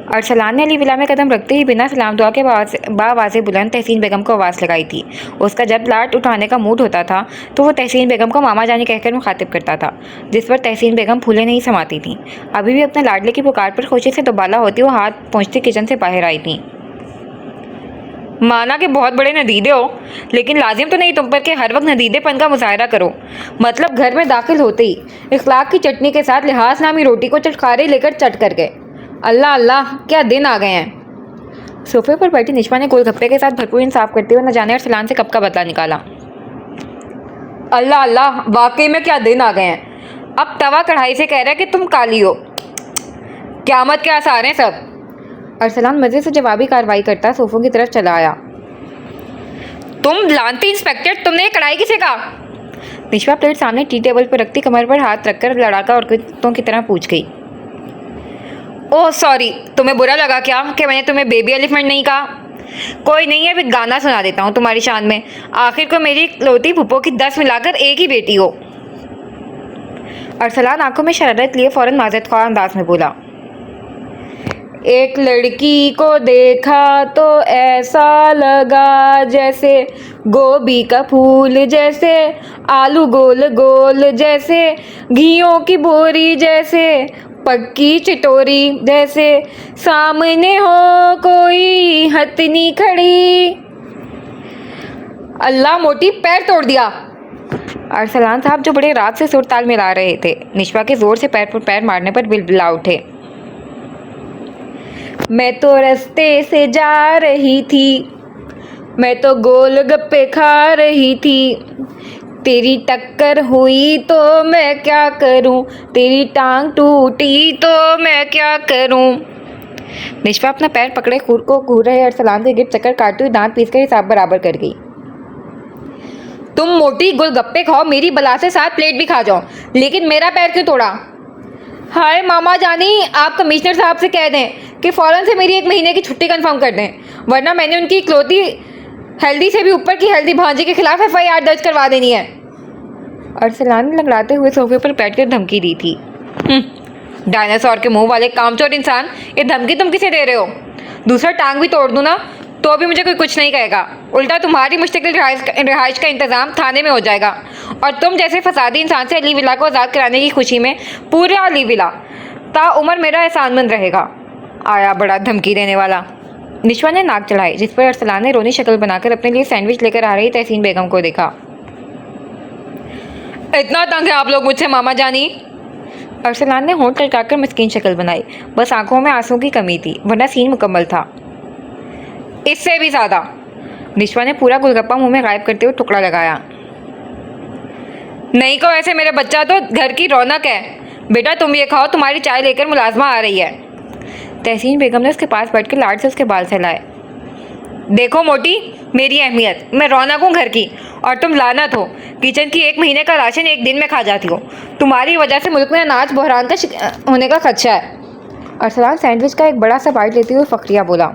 अरसलान ने अली विला में कदम रखते ही बिना सलाम दुआ के बावाज़े बुलंद तहसीन बेगम को आवाज़ लगाई थी। उसका जब लाट उठाने का मूड होता था तो वो तहसीन बेगम को मामा जानी कहकर मुखातिब करता था, जिस पर तहसीन बेगम फूले नहीं समाती थीं। अभी भी अपने लाडले की पुकार पर खुशी से दुबाला होती वो हाथ पहुँचती किचन से बाहर आई थी। माना कि बहुत बड़े नदीदे हो, लेकिन लाजिम तो नहीं तुम पर कि हर वक्त नदीदेपन का मुजाहरा करो। मतलब घर में दाखिल होते ही इखलाक की चटनी के साथ लिहाज नामी रोटी को चटखारे लेकर चट कर गए। अल्लाह अल्लाह क्या दिन आ गए हैं। सोफे पर बैठी निशमा ने गोलगप्पे के साथ भरपूर इंसाफ करते हुए न जाने अरसलान से कब का बदला निकाला। अल्लाह अल्लाह वाकई में क्या दिन आ गए हैं। अब तवा कढ़ाई से कह रहा है कि तुम काली हो, क़यामत के आसार हैं सब। अरसलान मज़े से जवाबी कार्रवाई करता सोफों की तरफ चला आया। तुम लानती इंस्पेक्टर, तुमने ये कढ़ाई किसे कहा? निशमा प्लेट सामने टी टेबल पर रखती कमर पर हाथ रखकर लड़ाका और कुत्तों की तरह पूछ गई। ओह सॉरी, तुम्हें बुरा लगा क्या कि मैंने तुम्हें बेबी एलिफेंट नहीं कहा? कोई नहीं है, अभी गाना सुना देता हूँ तुम्हारी शान में। आखिर को मेरी लौती फुप्पो की 10 मिलाकर एक ही बेटी हो। अरसलान आंखों में शरारत लिए फ़ौरन माज़रत ख्वाह अंदाज में बोला। एक लड़की को देखा तो ऐसा लगा जैसे गोभी का फूल जैसे, आलू गोल गोल जैसे, घियों की बोरी जैसे, पक्की चिटोरी जैसे, सामने हो कोई हथनी खड़ी। अल्लाह मोटी, पैर तोड़ दिया। अरसलान साहब जो बड़े रात से सुर ताल मिला रहे थे, निशवा के जोर से पैर पर पैर मारने पर बिलबिला उठे। मैं तो रास्ते से जा रही थी, मैं तो गोलगप्पे खा रही थी, तेरी टक्कर हुई तो मैं क्या करूं, तेरी टांग टूटी तो मैं क्या करूं। निशवा अपना पैर पकड़े खुद को घूर रहे अरसलान के गिर चक्कर काटती हुई दांत पीसकर हिसाब बराबर कर गई। तुम मोटी गोलगप्पे खाओ, मेरी बला से 7 प्लेट भी खा जाओ, लेकिन मेरा पैर क्यों तोड़ा? हाय मामा जानी, आप कमिश्नर साहब से कह दें कि फ़ौरन से मेरी 1 महीने की छुट्टी कंफर्म कर दें, वरना मैंने उनकी इकलौती हेल्दी से भी ऊपर की हेल्दी भांजी के खिलाफ FIR दर्ज करवा देनी है। अरसलान ने लंगड़ाते हुए सोफे पर बैठकर धमकी दी थी। डायनासोर के मुंह वाले कामचोर इंसान, ये धमकी तुम किसे दे रहे हो? दूसरा टांग भी तोड़ दूँ ना तो भी मुझे कोई कुछ नहीं कहेगा, उल्टा तुम्हारी मुस्तकिल रिहाइश का इंतजाम थाने में हो जाएगा, और तुम जैसे फसादी इंसान से अली विला को आज़ाद कराने की खुशी में पूरा अली विला ताउम्र मेरा एहसानमंद रहेगा। आया बड़ा धमकी देने वाला। निशवा ने नाक चढ़ाई, जिस पर अरसलान ने रोनी शक्ल बनाकर अपने लिए सैंडविच लेकर आ रही तहसीन बेगम को देखा। इतना तंग है आप लोग मुझसे मामा जानी? अरसलान ने होंठ लटकाकर मिस्कीन शक्ल बनाई। बस आंखों में आंसू की कमी थी, वरना सीन मुकम्मल था। इससे भी ज़्यादा। निशवा ने पूरा गोलगप्पा मुंह में गायब करते हुए टुकड़ा लगाया। नहीं को ऐसे, मेरा बच्चा तो घर की रौनक है। बेटा तुम ये खाओ, तुम्हारी चाय लेकर मुलाजमा आ रही है। तहसीन बेगम ने उसके पास बैठकर लाड से उसके बाल सहलाए। देखो मोटी, मेरी अहमियत, मैं रौनक हूँ घर की, और तुम लानत हो। किचन की 1 महीने का राशन 1 दिन में खा जाती हो। तुम्हारी वजह से मुल्क में अनाज बहरान का होने का खदशा है। अरसलान सैंडविच का एक बड़ा सा बाइट लेते हुए फखरिया बोला।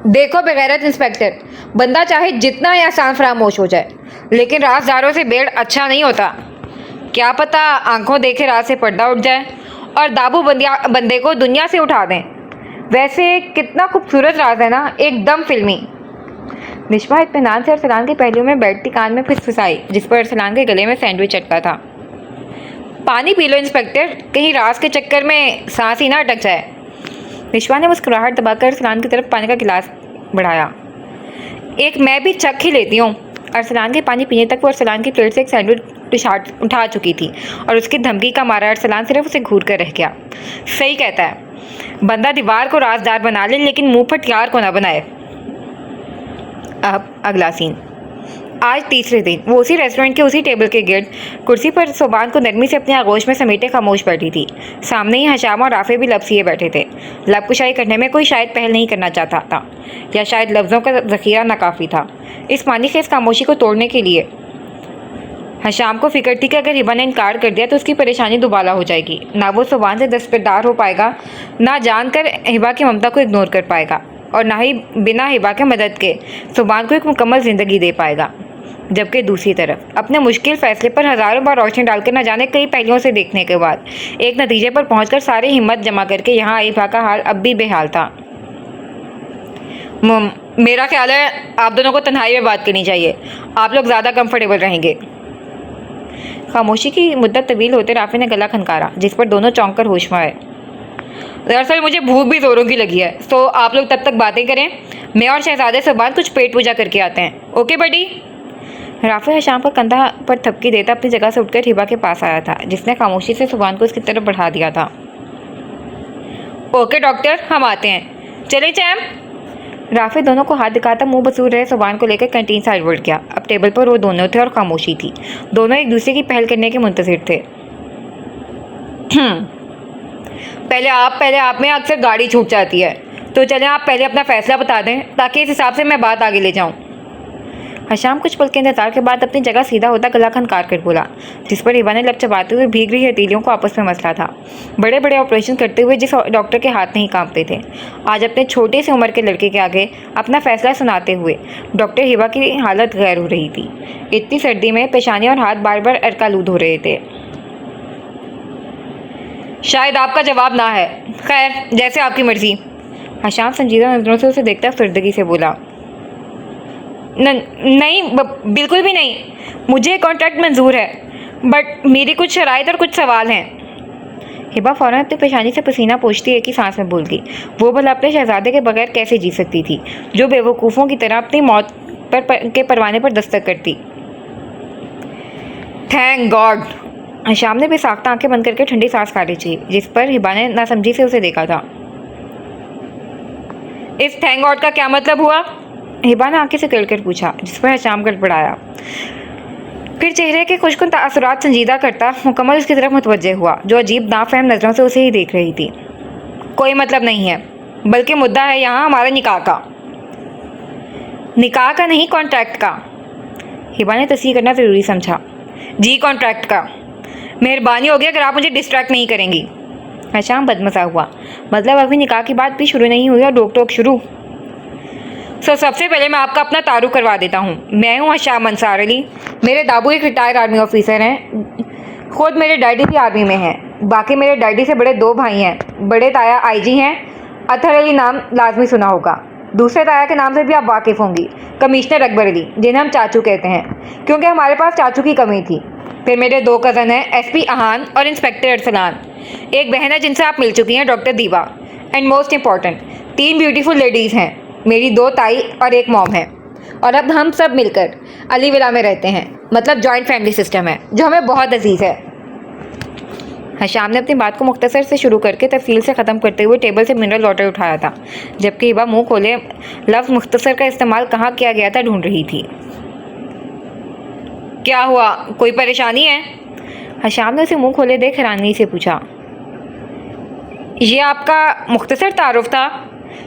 देखो बेगैरत इंस्पेक्टर, बंदा चाहे जितना ही आसान फरामोश हो जाए, लेकिन राजदारों से बेड़ अच्छा नहीं होता। क्या पता आंखों देखे रात से पर्दा उठ जाए और दाबू बंदे को दुनिया से उठा दें। वैसे कितना खूबसूरत राज है ना, एकदम फिल्मी। निशवा इत्मीनान से अरसलान के पहलू में बैठती कान में फिसफिसाई, जिस पर अरसलान के गले में सैंडविच अटका था। पानी पी लो इंस्पेक्टर, कहीं राज के चक्कर में सांस ही ना अटक जाए। निशवा ने मुस्कुराहट दबाकर अरसलान की तरफ पानी का गिलास बढ़ाया। एक मैं भी चख ही लेती हूँ। अरसलान के पानी पीने तक वो अरसलान की प्लेट से एक सैंडविच उठा चुकी थी, और उसकी धमकी का मारा अरसलान सिर्फ उसे घूर कर रह गया। सही कहता है, बंदा दीवार को राजदार बना ले, लेकिन मुंह फटियार को ना बनाए। अब अगला सीन। आज तीसरे दिन वो उसी रेस्टोरेंट के उसी टेबल के गिर्द कुर्सी पर सोबान को नरमी से अपने आगोश में समेटे खामोश बैठी थी। सामने ही हशाम और राफे भी लबसिए बैठे थे। लबकुशाई करने में कोई शायद पहल नहीं करना चाहता था, या शायद लफ्ज़ों का ज़ख़ीरा नाकाफ़ी था इस मानीखेज़ खामोशी को तोड़ने के लिए। हशाम को फिक्र थी कि अगर हिबा ने इनकार कर दिया तो उसकी परेशानी दुबाला हो जाएगी। ना वो सोबान से दस्तबरदार हो पाएगा, ना जानकर हिबा की ममता को इग्नोर कर पाएगा, और ना ही बिना हिबा के मदद के सोबान को एक मुकम्मल ज़िंदगी दे पाएगा। जबकि दूसरी तरफ अपने मुश्किल फैसले पर हज़ारों बार रोशनी डालकर न जाने कई पहलुओं से देखने के बाद एक नतीजे पर पहुंचकर सारी हिम्मत जमा करके यहाँ आई हिबा का हाल अब भी बेहाल था। मेरा ख्याल है आप दोनों को तन्हाई में बात करनी चाहिए, आप लोग ज़्यादा कंफर्टेबल रहेंगे। खामोशी की मुद्दत तवील होते राफे ने गला खनकारा, जिस पर दोनों चौंक कर होश में आए। दरअसल मुझे भूख भी जोरों की लगी है, तो आप लोग तब तक बातें करें, मैं और शहजादे सोबान कुछ पेट पूजा करके आते हैं। ओके बडी? राफे हशाम पर कंधा पर थपकी देता अपनी जगह से उठकर हिबा के पास आया था, जिसने खामोशी से सोबान को उसकी तरफ बढ़ा दिया था। ओके डॉक्टर, हम आते हैं, चले चैम। राफे दोनों को हाथ दिखाता मुंह बसूर रहे सोबान को लेकर कैंटीन साइड बढ़ गया। अब टेबल पर वो दोनों थे और खामोशी थी। दोनों एक दूसरे की पहल करने के मुंतज़िर थे। पहले आप में अक्सर गाड़ी छूट जाती है, तो चलें आप पहले अपना फ़ैसला बता दें, ताकि इस हिसाब से मैं बात आगे ले जाऊँ। हशाम कुछ पल के इंतजार के बाद अपनी जगह सीधा होता गला खनकार कर बोला, जिस पर हिबा ने लब चबाते हुए भीग रही हथेलियों को आपस में मसला था। बड़े बड़े ऑपरेशन करते हुए जिस डॉक्टर के हाथ नहीं कांपते थे, आज अपने छोटे से उम्र के लड़के के आगे अपना फैसला सुनाते हुए डॉक्टर हिबा की हालत गैर हो रही थी। इतनी सर्दी में पेशानी और हाथ बार बार अरकालूद हो रहे थे। शायद आपका जवाब ना है। खैर, जैसे आपकी मर्जी। हशाम संजीदा नजरों से उसे देखता फुर्दगी से बोला, नहीं, बिल्कुल भी नहीं। मुझे कॉन्ट्रैक्ट मंजूर है, बट मेरी कुछ शराइत और कुछ सवाल हैं। हिबा फ़ौरन अपनी पेशानी से पसीना पोंछती एक ही सांस में बोल गई, वो भला अपने शहजादे के बगैर कैसे जी सकती थी, जो बेवकूफ़ों की तरह अपनी मौत के परवाने पर दस्तक करती। Thank God. हशाम ने बेसाख्ता आंखें बंद करके ठंडी सांस खा ली थी, जिस पर हिबा ने नासमझी से उसे देखा था। इस थैंक गॉड का क्या मतलब हुआ? हिबा ने आंखें से कर पूछा, जिस पर हशाम गड़बड़ाया। फिर चेहरे के खुशकुन तासुरात संजीदा करता मुकम्मल उसकी तरफ मुतवज्जे हुआ, जो अजीब नाफहम नज़रों से उसे ही देख रही थी। कोई मतलब नहीं है, बल्कि मुद्दा है यहाँ हमारे निकाह का। निकाह का नहीं, कॉन्ट्रैक्ट का। हिबा ने तस्दीक करना ज़रूरी समझा। जी, कॉन्ट्रैक्ट का। मेहरबानी होगी अगर आप मुझे डिस्ट्रैक्ट नहीं करेंगी। हशाम बदमज़ा हुआ, मतलब अभी निकाह की बात भी शुरू नहीं हुई और रोक टोक शुरू। सबसे पहले मैं आपका अपना तारुफ करवा देता हूँ। मैं हूँ हशाम अंसार अली। मेरे दाबू एक रिटायर्ड आर्मी ऑफिसर हैं। खुद मेरे डैडी भी आर्मी में हैं। बाकी मेरे डैडी से बड़े 2 भाई हैं। बड़े ताया आईजी हैं, अतहर अली नाम लाजमी सुना होगा। दूसरे ताया के नाम से भी आप वाकिफ़ होंगी, कमिश्नर अकबर अली, जिन्हें हम चाचू कहते हैं, क्योंकि हमारे पास चाचू की कमी थी। फिर मेरे 2 कज़न हैं, एसपी अहान और इंस्पेक्टर अरसलान। एक बहन है जिनसे आप मिल चुकी हैं, डॉक्टर दीबा। And most important 3 beautiful ladies हैं। मेरी 2 ताई और 1 मॉम है। और अब हम सब मिलकर अली विला में रहते हैं, मतलब जॉइंट फैमिली सिस्टम है, जो हमें बहुत अजीज़ है। हशाम ने अपनी बात को मुख्तसर से शुरू करके तफसील से ख़त्म करते हुए टेबल से मिनरल वाटर उठाया था, जबकि हिबा मुंह खोले लफ्ज़ मुख्तसर का इस्तेमाल कहाँ किया गया था ढूंढ रही थी। क्या हुआ, कोई परेशानी है? हशाम ने उसे मुंह खोले देख हैरानी से पूछा। ये आपका मुख्तसर तारुफ था?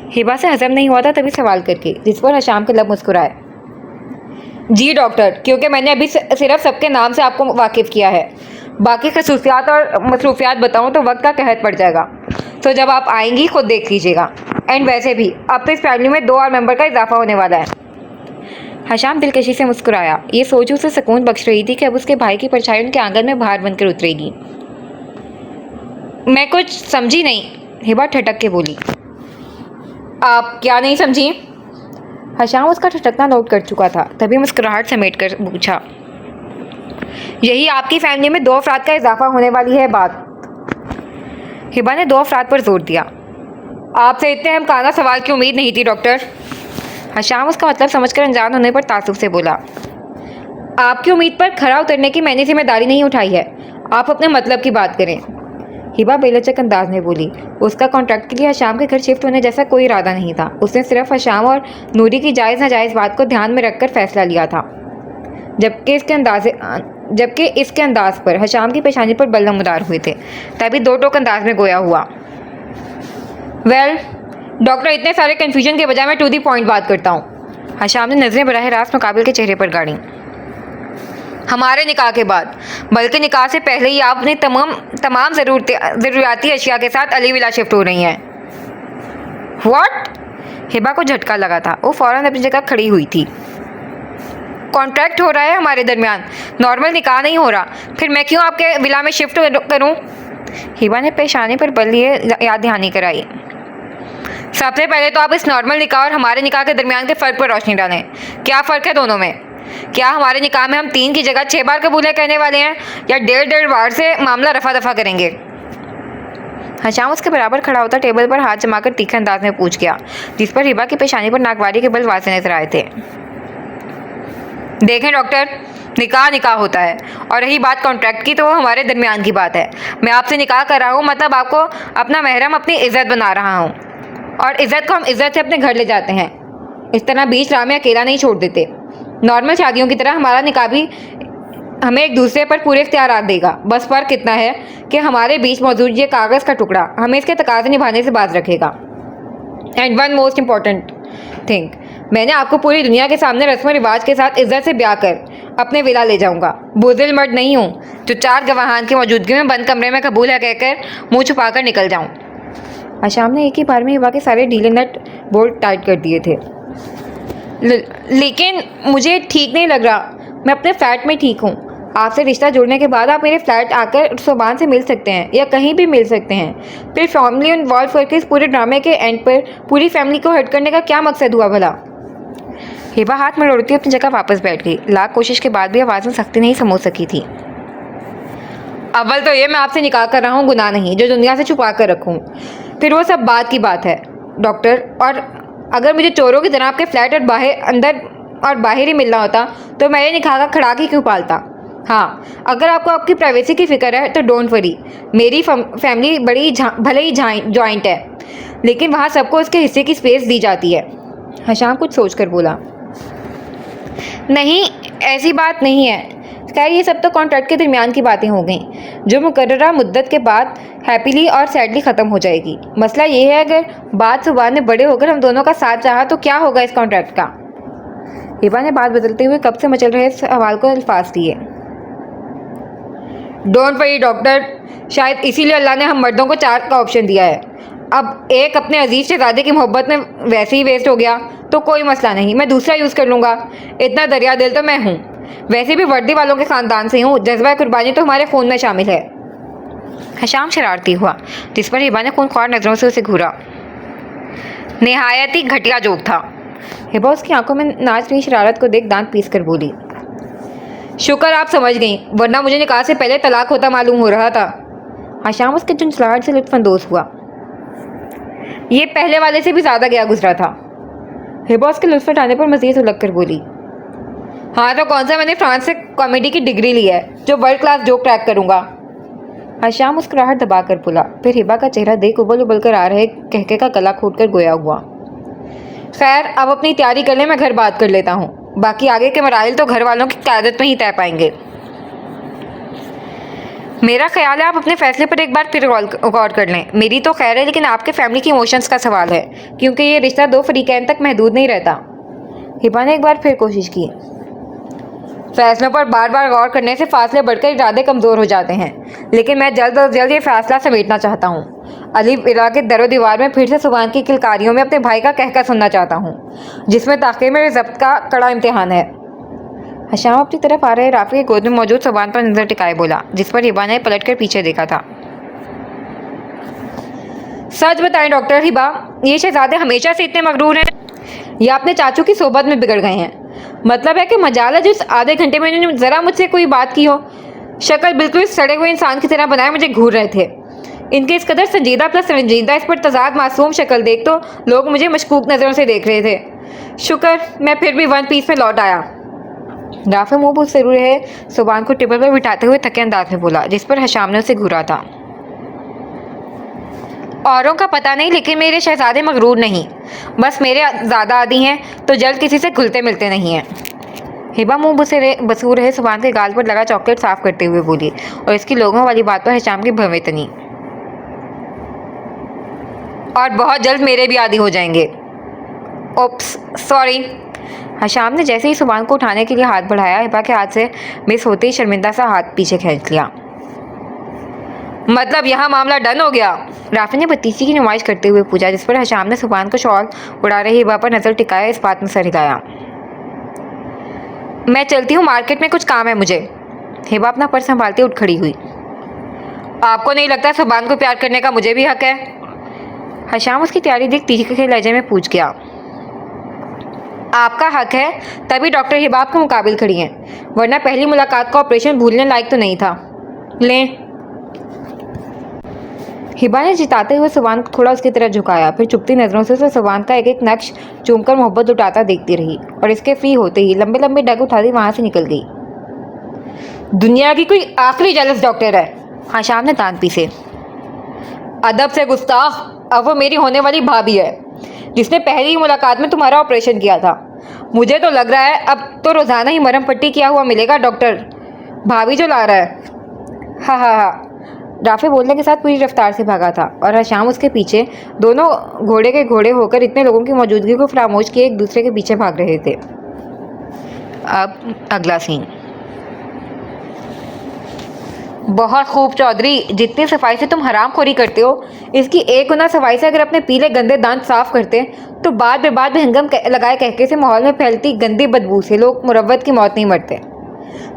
हिबा से हजम नहीं हुआ था तभी सवाल करके, जिस पर हशाम के लब मुस्कुराए। जी डॉक्टर, क्योंकि मैंने अभी सिर्फ सबके नाम से आपको वाकिफ़ किया है। बाकी खसूसियात और मसरूफियात बताऊं तो वक्त का कहर पड़ जाएगा, तो जब आप आएंगी खुद देख लीजिएगा। एंड वैसे भी अब तो इस फैमिली में 2 और मेंबर का इजाफा होने वाला है। हशाम दिलकशी से मुस्कुराया। ये सोच उसे सुकून बख्श रही थी कि अब उसके भाई की परछाई उनके आंगन में बाहर बनकर उतरेगी। मैं कुछ समझी नहीं, हिबा ठटक के बोली। आप क्या नहीं समझी? हशाम उसका ठटकना नोट कर चुका था, तभी मुस्कुराहट समेट कर पूछा। यही आपकी फैमिली में 2 अफराद का इजाफा होने वाली है बात। हिबा ने 2 अफराद पर जोर दिया। आपसे इतने हमकाना सवाल की उम्मीद नहीं थी डॉक्टर। हशाम उसका मतलब समझकर अनजान होने पर तासुफ से बोला। आपकी उम्मीद पर खरा उतरने की मैंने जिम्मेदारी नहीं उठाई है, आप अपने मतलब की बात करें। हिबा बेलचक अंदाज में बोली। उसका कॉन्ट्रैक्ट के लिए हशाम के घर शिफ्ट होने जैसा कोई इरादा नहीं था। उसने सिर्फ हशाम और नूरी की जायज़ नाजायज़ बात को ध्यान में रखकर फैसला लिया था। जबकि इसके अंदाज पर हशाम की पेशानी पर बल नमदार हुए थे, तभी 2 टोक अंदाज में गोया हुआ। वेल डॉक्टर, इतने सारे कन्फ्यूजन के बजाय मैं टू दी पॉइंट बात करता हूँ। हशाम ने नज़रें बराह रास्त मुकाबिल के चेहरे पर गाड़ी। हमारे निकाह के बाद, बल्कि निकाह से पहले ही आप अपने तमाम ज़रूरियाती अशिया के साथ अली विला शिफ्ट हो रही हैं। व्हाट? हिबा को झटका लगा था। वो फ़ौरन अपनी जगह खड़ी हुई थी। कॉन्ट्रैक्ट हो रहा है हमारे दरमियान, नॉर्मल निकाह नहीं हो रहा। फिर मैं क्यों आपके विला में शिफ्ट करूं? हिबा ने पेशाने पर बल लिए याद दहानी कराई। सबसे पहले तो आप इस नॉर्मल निकाह और हमारे निकाह के दरमियान के फ़र्क पर रोशनी डालें। क्या फ़र्क है दोनों में? क्या हमारे निकाह में हम 3 की जगह 6 बार कबूले कहने वाले हैं, या 1.5 बार से मामला रफा दफा करेंगे? हशाम उसके बराबर खड़ा होता टेबल पर हाथ जमाकर तीखे अंदाज में पूछ गया, जिस पर हिबा की पेशानी पर नागवारी के बल वाज़ेह नजर आए थे। देखें डॉक्टर, निकाह निकाह होता है, और रही बात कॉन्ट्रैक्ट की तो वो हमारे दरमियान की बात है। मैं आपसे निकाह कर रहा हूँ, मतलब आपको अपना महरम, अपनी इज्जत बना रहा हूँ, और इज्जत को हम इज्जत से अपने घर ले जाते हैं। इस तरह बीच राह में अकेला नहीं छोड़ देते। नॉर्मल शादियों की तरह हमारा निकाह भी हमें एक दूसरे पर पूरे इख्तियारात देगा। बस फ़र्क इतना है कि हमारे बीच मौजूद ये कागज़ का टुकड़ा हमें इसके तकाज़े निभाने से बाज रखेगा। And one most important thing, मैंने आपको पूरी दुनिया के सामने रस्म रिवाज के साथ इज्जत से ब्याह कर अपने विला ले जाऊंगा। बुज़दिल मर्द नहीं हूँ जो 4 गवाहान की मौजूदगी में बंद कमरे में कबूल है कहकर मुँह छुपा कर निकल जाऊँ। हशाम ने एक ही बार में हिबा के सारे ढीले नट बोल्ट टाइट कर दिए थे। लेकिन मुझे ठीक नहीं लग रहा। मैं अपने फ्लैट में ठीक हूँ, आपसे रिश्ता जुड़ने के बाद आप मेरे फ्लैट आकर सोबान से मिल सकते हैं या कहीं भी मिल सकते हैं। फिर फैमिली इन्वॉल्व करके इस पूरे ड्रामे के एंड पर पूरी फैमिली को हर्ट करने का क्या मकसद हुआ भला? हिबा हाथ में उड़ती अपनी जगह वापस बैठ गई। लाख कोशिश के बाद भी आवाज़ में सख्ती नहीं समझ सकी थी। अव्वल तो ये मैं आपसे निकाह कर रहा हूँ गुनाह नहीं जो दुनिया से छुपा कर रखूँ, फिर वो सब बात की बात है डॉक्टर। और अगर मुझे चोरों की तरह आपके फ्लैट और बाहर अंदर और बाहर ही मिलना होता तो मैं ये निकाह का खड़ा ही क्यों पालता? हाँ, अगर आपको आपकी प्राइवेसी की फ़िक्र है तो डोंट वरी। मेरी फैमिली बड़ी भले ही जॉइंट है, लेकिन वहाँ सबको उसके हिस्से की स्पेस दी जाती है। हशाम कुछ सोचकर बोला, नहीं ऐसी बात नहीं है। खैर ये सब तो कॉन्ट्रैक्ट के दरमियान की बातें हो गई जो मुकर्ररा मुद्दत के बाद हैप्पीली और सैडली ख़त्म हो जाएगी। मसला ये है अगर बात सुबह में बड़े होकर हम दोनों का साथ चाहा तो क्या होगा इस कॉन्ट्रैक्ट का? हिबा ने बात बदलते हुए कब से मचल रहे सवाल को अल्फाज दिए। डोंट वरी डॉक्टर, शायद इसीलिए अल्लाह ने हम मर्दों को 4 का ऑप्शन दिया है। अब एक अपने अजीज शहजादे की मोहब्बत में वैसे ही वेस्ट हो गया तो कोई मसला नहीं, मैं दूसरा यूज़ कर लूँगा। इतना दरिया दिल तो मैं हूँ, वैसे भी वर्दी वालों के ख़ानदान से हूँ। जज्बा कुर्बानी तो हमारे खून में शामिल है। हशाम शरारती हुआ, जिस पर हिबा ने खूनख्वार नज़रों से उसे घूरा। नहायत ही घटिया जोक था। हिबा उसकी आंखों में नाच रही शरारत को देख दांत पीस कर बोली, शुक्र आप समझ गई, वरना मुझे निकाह से पहले तलाक होता मालूम हो रहा था। हशाम उसके झुंझलाहट से लुत्फानंदोज़ हुआ। ये पहले वाले से भी ज़्यादा गया गुजरा था। हिबा उसके लुत्फ उठाने पर मज़ीद उलझ कर बोली, हाँ तो कौन सा, मैंने फ्रांस से कॉमेडी की डिग्री ली है जो वर्ल्ड क्लास जोक ट्रैक करूँगा। हशाम मुस्कुराहट दबा कर बोला, फिर हिबा का चेहरा देख उबल उबल कर आ रहे कहके का गला खोद कर गोया हुआ। खैर अब अपनी तैयारी कर ले, मैं घर बात कर लेता हूँ। बाकी आगे के मराइल तो घर वालों की क़यादत में ही तय पाएंगे। मेरा ख्याल है आप अपने फैसले पर एक बार फिर गौर कर लें। मेरी तो खैर है, लेकिन आपके फैमिली की इमोशंस का सवाल है, क्योंकि ये रिश्ता 2 फरीकैन तक महदूद नहीं रहता। हिबा ने एक बार फिर कोशिश की। फैसलों पर बार बार गौर करने से फासले बढ़कर इरादे कमज़ोर हो जाते हैं, लेकिन मैं जल्द अज जल्द ये फैसला समेटना चाहता हूँ। अली इरा के दरो दीवार में फिर से सुबान की किलकारियों में अपने भाई का कहका सुनना चाहता हूँ, जिसमें ताक़ीर मेरे ज़ब्त का कड़ा इम्तिहान है। हशाम अपनी तरफ आ रहे राफी के गोद में मौजूद सुबान पर नज़र टिकाए बोला, जिस पर हिबा ने पलट कर पीछे देखा था। सच बताएं डॉक्टर हिबा, ये शहजादे हमेशा से इतने मगरूर हैं या अपने चाचू की सोबत में बिगड़ गए हैं? मतलब है कि मजाल है जिस आधे घंटे में इन्होंने ज़रा मुझसे कोई बात की हो। शक्ल बिल्कुल सड़े हुए इंसान की तरह बनाए मुझे घूर रहे थे। इनके इस कदर संजीदा प्लस संजीदा इस पर तजाद मासूम शक्ल देख तो लोग मुझे मशकूक नज़रों से देख रहे थे। शुक्र मैं फिर भी 1 पीस में लौट आया। राफे मुँह बहुत जरूर है सुबान को टेबल पर बिठाते हुए थके अंदाज में बोला, जिस पर हशाम ने उसे घूरा था। औरों का पता नहीं, लेकिन मेरे शहजादे मगरूर नहीं, बस मेरे ज़्यादा आदी हैं तो जल्द किसी से घुलते मिलते नहीं हैं। हिबा मुँह बसूर रहे सुबान के गाल पर लगा चॉकलेट साफ करते हुए बोली, और इसकी लोगों वाली बात पर हशाम की भवें तनी। और बहुत जल्द मेरे भी आदी हो जाएंगे। Oops sorry. हशाम ने जैसे ही सुबान को उठाने के लिए हाथ बढ़ाया, हिबा के हाथ से मिस होते ही शर्मिंदा सा हाथ पीछे खींच लिया। मतलब यहाँ मामला डन हो गया? राफी ने बत्तीसी की नुमाइश करते हुए पूछा, जिस पर हशाम ने सुबान को शॉल उड़ा रही हिबा पर नज़र टिकाया, इस बात में सर हिलाया। मैं चलती हूँ, मार्केट में कुछ काम है मुझे। हिबा अपना पर्स संभालती उठ खड़ी हुई। आपको नहीं लगता सुबान को प्यार करने का मुझे भी हक है? हशाम उसकी तैयारी देख तीखे के लहजे में पूछ गया। आपका हक है, तभी डॉक्टर हिबा आपके मुकाबिल खड़ी हैं, वरना पहली मुलाकात का ऑपरेशन भूलने लायक तो नहीं था। लें। हिबा ने जिताते हुए सुबान को थोड़ा उसकी तरफ झुकाया, फिर चुपती नज़रों से उसे सुबान का एक एक नक्श चूमकर मोहब्बत उठाता देखती रही, और इसके फ्री होते ही लंबे लंबे डग उठाती वहाँ से निकल गई। दुनिया की कोई आखिरी जेलस डॉक्टर है। हशाम ने दांत पीसे। अदब से गुस्ताख, अब वो मेरी होने वाली भाभी है, जिसने पहली मुलाकात में तुम्हारा ऑपरेशन किया था। मुझे तो लग रहा है अब तो रोज़ाना ही मरहम पट्टी किया हुआ मिलेगा डॉक्टर। भाभी जो ला रहा है। हा हा हा। राफे बोलने के साथ पूरी रफ्तार से भागा था, और हशाम उसके पीछे, दोनों घोड़े के घोड़े होकर इतने लोगों की मौजूदगी को फरामोश किए एक दूसरे के पीछे भाग रहे थे। अब अगला सीन। बहुत खूब चौधरी, जितनी सफाई से तुम हरामखोरी करते हो, इसकी 1 गुना सफाई से अगर अपने पीले गंदे दांत साफ करते तो बाद में हंगम लगाए कहके से माहौल में फैलती गंदी बदबू से लोग मुरव्वत की मौत नहीं मरते।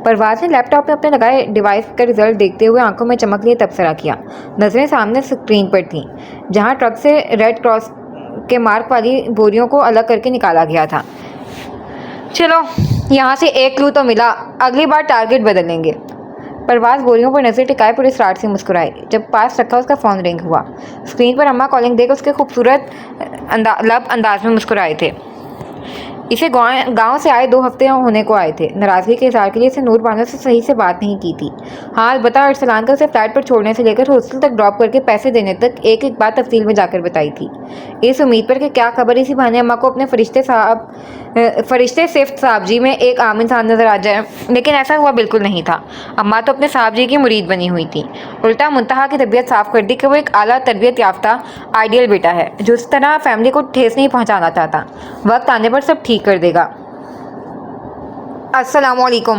परवाज ने लैपटॉप में अपने लगाए डिवाइस का रिजल्ट देखते हुए आंखों में चमक लिए तबसरा किया। नजरें सामने स्क्रीन पर थीं, जहां ट्रक से रेड क्रॉस के मार्क वाली बोरियों को अलग करके निकाला गया था। चलो, यहाँ से एक क्लू तो मिला, अगली बार टारगेट बदलेंगे। परवाज बोरियों पर नजर टिकाए पूरे स्टार्ट से मुस्कुराई। जब पास रखा उसका फ़ोन रिंग हुआ। स्क्रीन पर अम्मा कॉलिंग देकर उसके खूबसूरत लब अंदाज में मुस्कुराए थे। इसे गांव से आए 2 हफ्ते होने को आए थे। नाराज़गी के इज़हार के लिए इसे नूर बानो से सही से बात नहीं की थी। हाँ, अलबत्ता अरसलान का उसे फ्लैट पर छोड़ने से लेकर हॉस्टल तक ड्रॉप करके पैसे देने तक एक एक बात तफसील में जाकर बताई थी, इस उम्मीद पर कि क्या खबर इसी बहाने अम्मा को अपने फरिश्ते सिफ्त साहब जी में एक आम इंसान नजर आ जाए। लेकिन ऐसा हुआ बिल्कुल नहीं था। अम्मा तो अपने साहब जी की मुरीद बनी हुई थी। उल्टा मुंतहा की तबीयत साफ कर दी कि वो एक आला तरबियत याफ्ता आइडियल बेटा है, जो इस तरह फैमिली को ठेस नहीं पहुंचाना चाहता। वक्त आने पर सब ठीक कर देगा। अस्सलामुअलैकुम।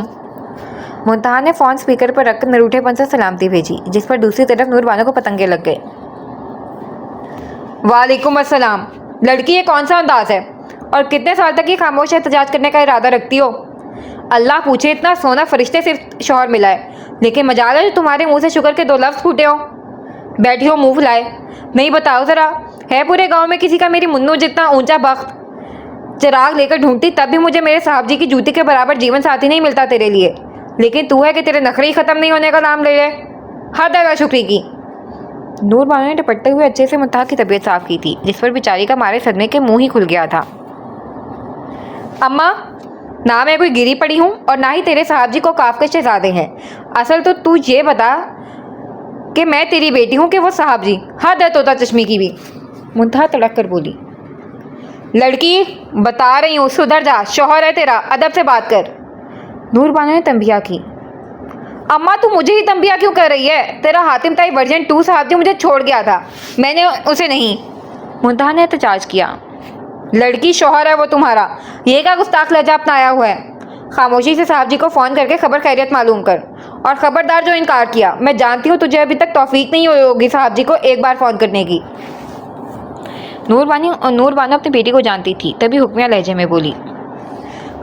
मुंतहा ने फ़ोन स्पीकर पर रखकर नरूठेपन से सलामती भेजी, जिस पर दूसरी तरफ नूर बानो को पतंगे लग गए। वालेकुम अस्सलाम। लड़की, ये कौन सा अंदाज है और कितने साल तक ये खामोश एहतजाज करने का इरादा रखती हो? अल्लाह पूछे, इतना सोना फरिश्ते सिर्फ शौहर मिला है, लेकिन मजाल है जो तुम्हारे मुंह से शुक्र के 2 लफ्ज़ फूटे हो। बैठी हो मुंह फुलाए, नहीं बताओ ज़रा, है पूरे गांव में किसी का मेरी मुन्नू जितना ऊंचा बख्त? चिराग लेकर ढूंढती तब भी मुझे मेरे साहब जी की जूती के बराबर जीवन साथी नहीं मिलता तेरे लिए, लेकिन तू है कि तेरे नखरे ही ख़त्म नहीं होने का नाम ले ले। हद है शुक्री की। नूर बानो ने टपटते हुए अच्छे से मुंतहा की तबीयत साफ की थी, जिस पर बेचारी का मारे सदमे के मुंह ही खुल गया था। अम्मा, ना मैं कोई गिरी पड़ी हूँ और ना ही तेरे साहब जी को काफ के शहजादे हैं। असल तो तू ये बता कि मैं तेरी बेटी हूँ कि वो साहब जी? हद है तोता चश्मी की भी। मुंतहा तड़क कर बोली। लड़की, बता रही हूँ, सुधर जा, शौहर है तेरा, अदब से बात कर। नूर बानो ने तंबिया की। अम्मा, तू मुझे ही तंबिया क्यों कर रही है? तेरा हातिम ताई वर्जन 2 साहब जी मुझे छोड़ गया था, मैंने उसे नहीं। मुंतहा ने एहतजाज किया। लड़की, शौहर है वो तुम्हारा, ये क्या गुस्ताख लहजा अपनाया हुआ है? खामोशी से साहब जी को फ़ोन करके खबर खैरियत मालूम कर, और ख़बरदार जो इनकार किया, मैं जानती हूँ तुझे अभी तक तौफीक नहीं हुई होगी साहब जी को एक बार फ़ोन करने की। नूर बानो अपनी बेटी को जानती थी, तभी हुक्मिया लहजे में बोली।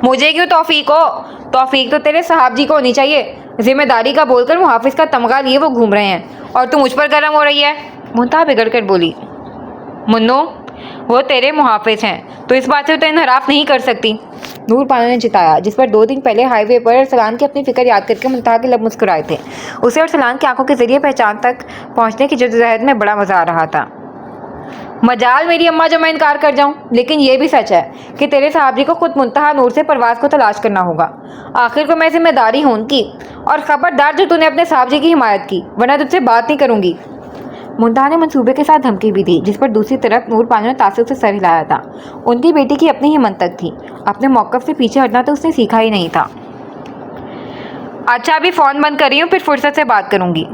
मुझे क्यों तौफीक हो? तौफीक तो तेरे साहब जी को होनी चाहिए। जिम्मेदारी का बोलकर मुहाफिज का तमगा लिए वो घूम रहे हैं और तू मुझ पर गर्म हो रही है। मुंतहा बिगड़ कर बोली। मुन्नो, वो तेरे मुहाफिज हैं, तो इस बात से तो इनहराफ नहीं कर सकती। नूर बानो ने जिताया, जिस पर 2 दिन पहले हाईवे पर अरसलान की अपनी फिक्र याद करके मुंतहा के लब मुस्कुराए थे। उसे अरसलान की आंखों के जरिए पहचान तक पहुँचने की जद्दोजहद में बड़ा मज़ा आ रहा था। मजाल मेरी अम्मा जो मैं इनकार कर जाऊं, लेकिन ये भी सच है कि तेरे साहब जी को खुद मुंतहा नूर से परवाज़ को तलाश करना होगा। आखिर को मैं जिम्मेदारी हूं उनकी, और ख़बरदार जो तूने अपने साहब जी की हिमायत की, वरना तुझसे बात नहीं करूंगी। मुंतहा ने मंसूबे के साथ धमकी भी दी, जिस पर दूसरी तरफ नूर बानो ने तासुब से सर हिलाया था। उनकी बेटी की अपनी ही मंतक थी, अपने मौक़िफ़ से पीछे हटना तो उसने सीखा ही नहीं था। अच्छा, अभी फ़ोन बंद कर रही हूँ, फिर फुर्सत से बात करूँगी।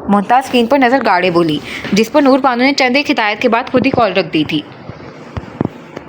मुंतहा स्क्रीन पर नज़र गाड़े बोली, जिस पर नूर बानो ने चंद एक हिदायत के बाद खुद ही कॉल रख दी थी।